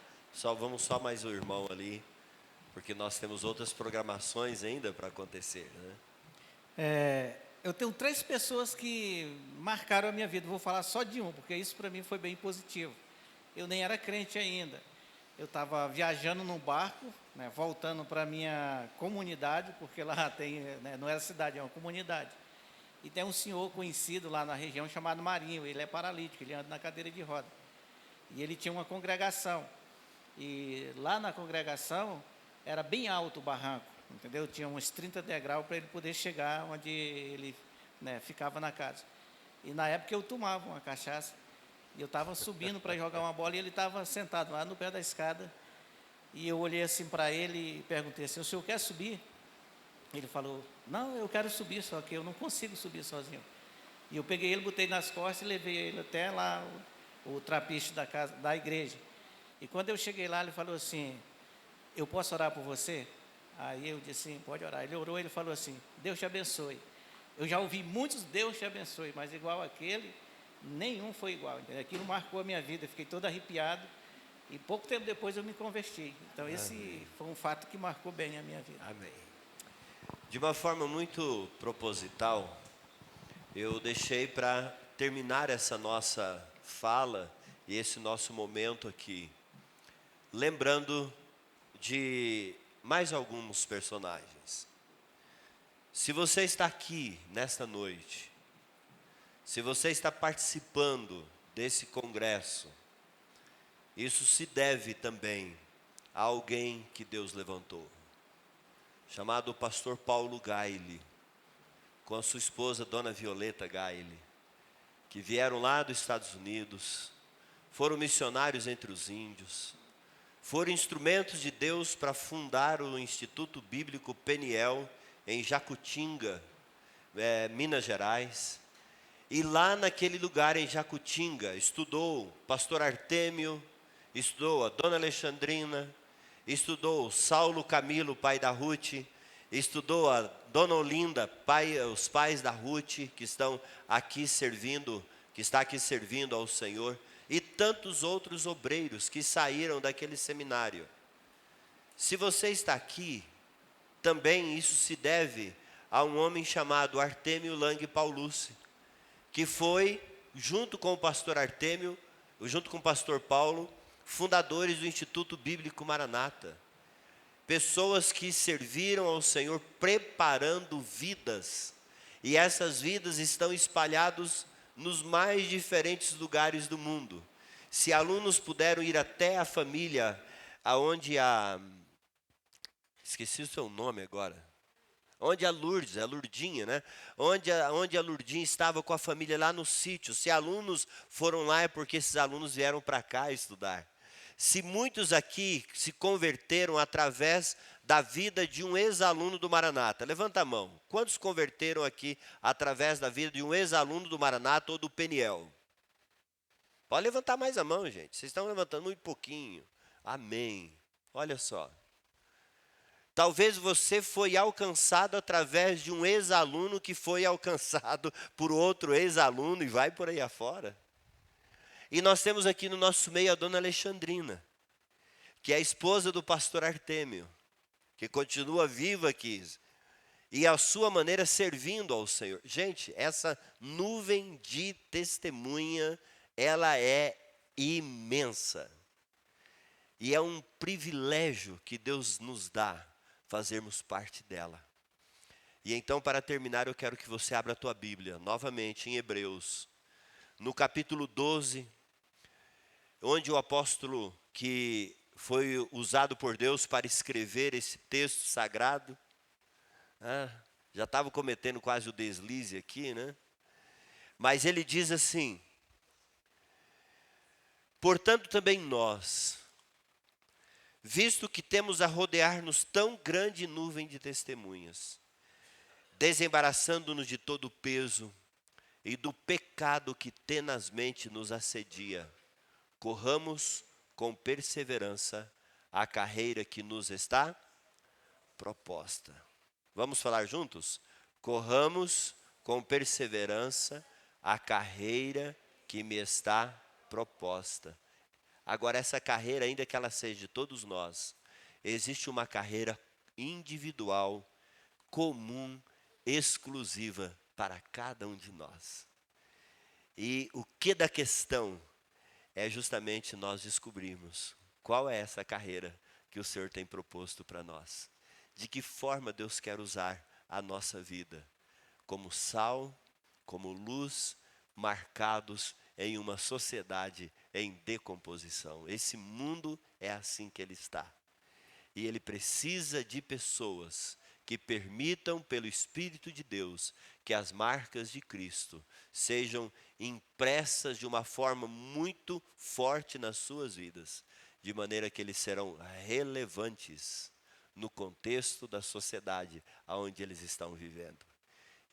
Vamos só mais o irmão ali, porque nós temos outras programações ainda para acontecer, né? Eu tenho 3 pessoas que marcaram a minha vida. Vou falar só de um, porque isso para mim foi bem positivo. Eu nem era crente ainda. Eu estava viajando num barco, né, voltando para a minha comunidade, porque lá tem, né, não era cidade, é uma comunidade. E tem um senhor conhecido lá na região chamado Marinho. Ele é paralítico, ele anda na cadeira de roda. E ele tinha uma congregação. E lá na congregação era bem alto o barranco, entendeu? Tinha uns 30 degraus para ele poder chegar onde ele, né, ficava na casa. E na época eu tomava uma cachaça, e eu estava subindo para jogar uma bola, e ele estava sentado lá no pé da escada. E eu olhei assim para ele e perguntei assim: o senhor quer subir? Ele falou: não, eu quero subir, só que eu não consigo subir sozinho. E eu peguei ele, botei nas costas e levei ele até lá, o trapiche da igreja. E quando eu cheguei lá, ele falou assim: eu posso orar por você? Aí eu disse: sim, pode orar. Ele orou, ele falou assim: Deus te abençoe. Eu já ouvi muitos Deus te abençoe, mas igual aquele, nenhum foi igual. Entendeu? Aquilo marcou a minha vida, eu fiquei todo arrepiado, e pouco tempo depois eu me converti. Então esse foi um fato que marcou bem a minha vida. Amém. De uma forma muito proposital, eu deixei para terminar essa nossa fala e esse nosso momento aqui, lembrando de mais alguns personagens. Se você está aqui nesta noite, se você está participando desse congresso, isso se deve também a alguém que Deus levantou, chamado pastor Paulo Gaile, com a sua esposa, dona Violeta Gaile, que vieram lá dos Estados Unidos, foram missionários entre os índios, foram instrumentos de Deus para fundar o Instituto Bíblico Peniel em Jacutinga, Minas Gerais. E lá naquele lugar em Jacutinga, estudou o pastor Artêmio, estudou a dona Alexandrina, estudou Saulo Camilo, pai da Ruth, estudou a dona Olinda, os pais da Ruth, que estão aqui servindo, que está aqui servindo ao Senhor, e tantos outros obreiros que saíram daquele seminário. Se você está aqui, também isso se deve a um homem chamado Artêmio Lang Paulucci, que foi, junto com o pastor Artêmio, junto com o pastor Paulo, fundadores do Instituto Bíblico Maranata. Pessoas que serviram ao Senhor preparando vidas, e essas vidas estão espalhadas nos mais diferentes lugares do mundo. Se alunos puderam ir até a família, aonde esqueci o seu nome agora, onde a Lourdes, a Lourdinha, né? Onde a Lourdinha estava com a família lá no sítio. Se alunos foram lá, é porque esses alunos vieram para cá estudar. Se muitos aqui se converteram através da vida de um ex-aluno do Maranata? Levanta a mão. Quantos converteram aqui através da vida de um ex-aluno do Maranata ou do Peniel? Pode levantar mais a mão, gente. Vocês estão levantando muito pouquinho. Amém. Olha só. Talvez você foi alcançado através de um ex-aluno que foi alcançado por outro ex-aluno e vai por aí afora. E nós temos aqui no nosso meio a dona Alexandrina, que é a esposa do pastor Artêmio, que continua viva aqui, e a sua maneira servindo ao Senhor. Gente, essa nuvem de testemunha, ela é imensa. E é um privilégio que Deus nos dá fazermos parte dela. E então, para terminar, eu quero que você abra a tua Bíblia, novamente em Hebreus, no capítulo 12, onde o apóstolo que foi usado por Deus para escrever esse texto sagrado, já estava cometendo quase o deslize aqui, né? Mas ele diz assim: portanto também nós, visto que temos a rodear-nos tão grande nuvem de testemunhas, desembaraçando-nos de todo o peso e do pecado que tenazmente nos assedia, corramos com perseverança a carreira que nos está proposta. Vamos falar juntos? Corramos com perseverança a carreira que me está proposta. Agora, essa carreira, ainda que ela seja de todos nós, existe uma carreira individual, comum, exclusiva para cada um de nós. E o que da questão é justamente nós descobrirmos qual é essa carreira que o Senhor tem proposto para nós. De que forma Deus quer usar a nossa vida, como sal, como luz, marcados em uma sociedade em decomposição. Esse mundo é assim que ele está. E ele precisa de pessoas que permitam, pelo Espírito de Deus, que as marcas de Cristo sejam impressas de uma forma muito forte nas suas vidas, de maneira que eles serão relevantes no contexto da sociedade onde eles estão vivendo.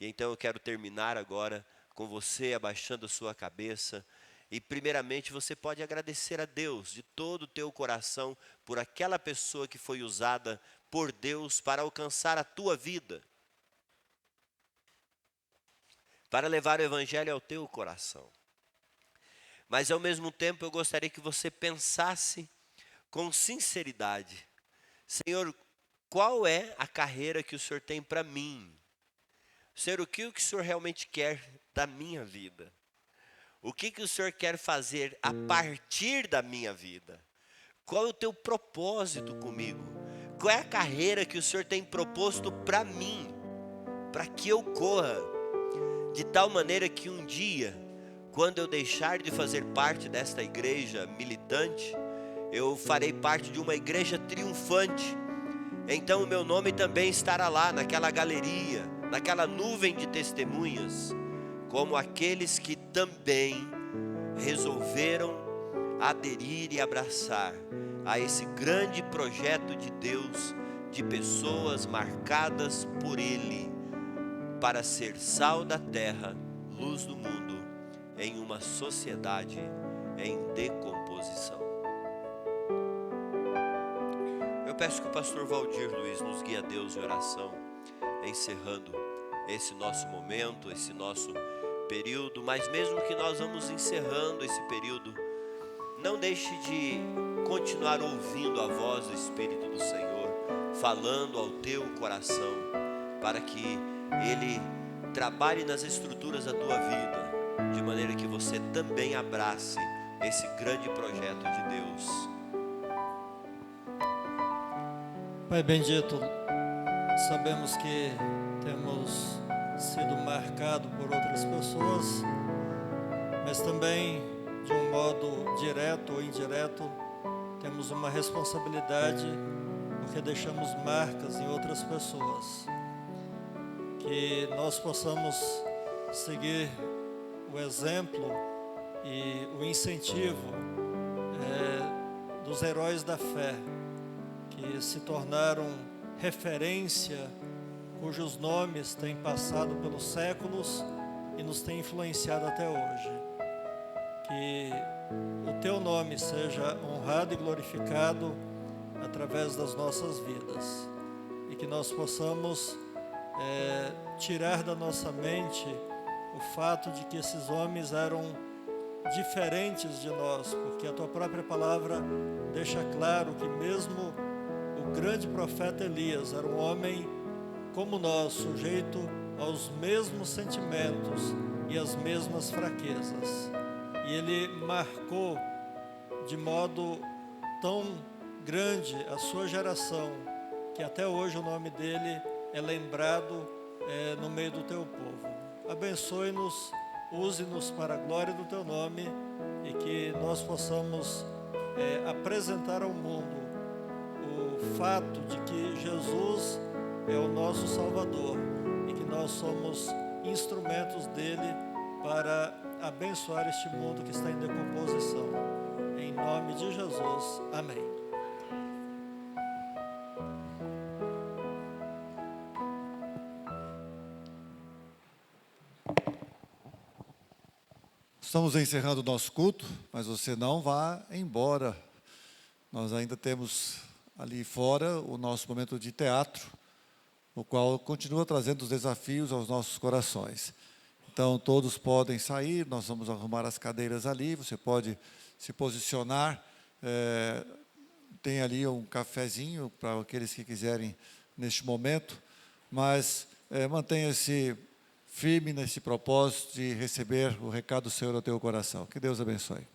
E então eu quero terminar agora com você abaixando a sua cabeça. E primeiramente você pode agradecer a Deus de todo o teu coração por aquela pessoa que foi usada por Deus para alcançar a tua vida, para levar o evangelho ao teu coração. Mas ao mesmo tempo eu gostaria que você pensasse com sinceridade: Senhor, qual é a carreira que o Senhor tem para mim? Senhor, o que o Senhor realmente quer da minha vida? O que o Senhor quer fazer a partir da minha vida? Qual é o teu propósito comigo? Qual é a carreira que o Senhor tem proposto para mim? Para que eu corra? De tal maneira que um dia, quando eu deixar de fazer parte desta igreja militante, eu farei parte de uma igreja triunfante. Então o meu nome também estará lá, naquela galeria, naquela nuvem de testemunhas, como aqueles que também resolveram aderir e abraçar a esse grande projeto de Deus, de pessoas marcadas por Ele, para ser sal da terra, luz do mundo, em uma sociedade em decomposição. Eu peço que o pastor Valdir Luiz nos guie a Deus em oração, encerrando esse nosso momento, esse nosso período. Mas mesmo que nós vamos encerrando esse período, não deixe de continuar ouvindo a voz do Espírito do Senhor, falando ao teu coração, para que Ele trabalhe nas estruturas da tua vida, de maneira que você também abrace esse grande projeto de Deus. Pai bendito, sabemos que temos sido marcados por outras pessoas, mas também, de um modo direto ou indireto, temos uma responsabilidade, porque deixamos marcas em outras pessoas. Que nós possamos seguir o exemplo e o incentivo dos heróis da fé, que se tornaram referência, cujos nomes têm passado pelos séculos e nos têm influenciado até hoje. Que o teu nome seja honrado e glorificado através das nossas vidas. E que nós possamos tirar da nossa mente o fato de que esses homens eram diferentes de nós, porque a tua própria palavra deixa claro que mesmo o grande profeta Elias era um homem como nós, sujeito aos mesmos sentimentos e às mesmas fraquezas. E ele marcou de modo tão grande a sua geração, que até hoje o nome dele é lembrado no meio do teu povo. Abençoe-nos, use-nos para a glória do teu nome e que nós possamos apresentar ao mundo o fato de que Jesus é o nosso Salvador e que nós somos instrumentos dele para abençoar este mundo que está em decomposição. Em nome de Jesus, amém. Estamos encerrando o nosso culto, mas você não vá embora. Nós ainda temos ali fora o nosso momento de teatro, o qual continua trazendo os desafios aos nossos corações. Então, todos podem sair, nós vamos arrumar as cadeiras ali, você pode se posicionar. Tem ali um cafezinho para aqueles que quiserem neste momento, mas mantenha-se firme nesse propósito de receber o recado do Senhor ao teu coração. Que Deus abençoe.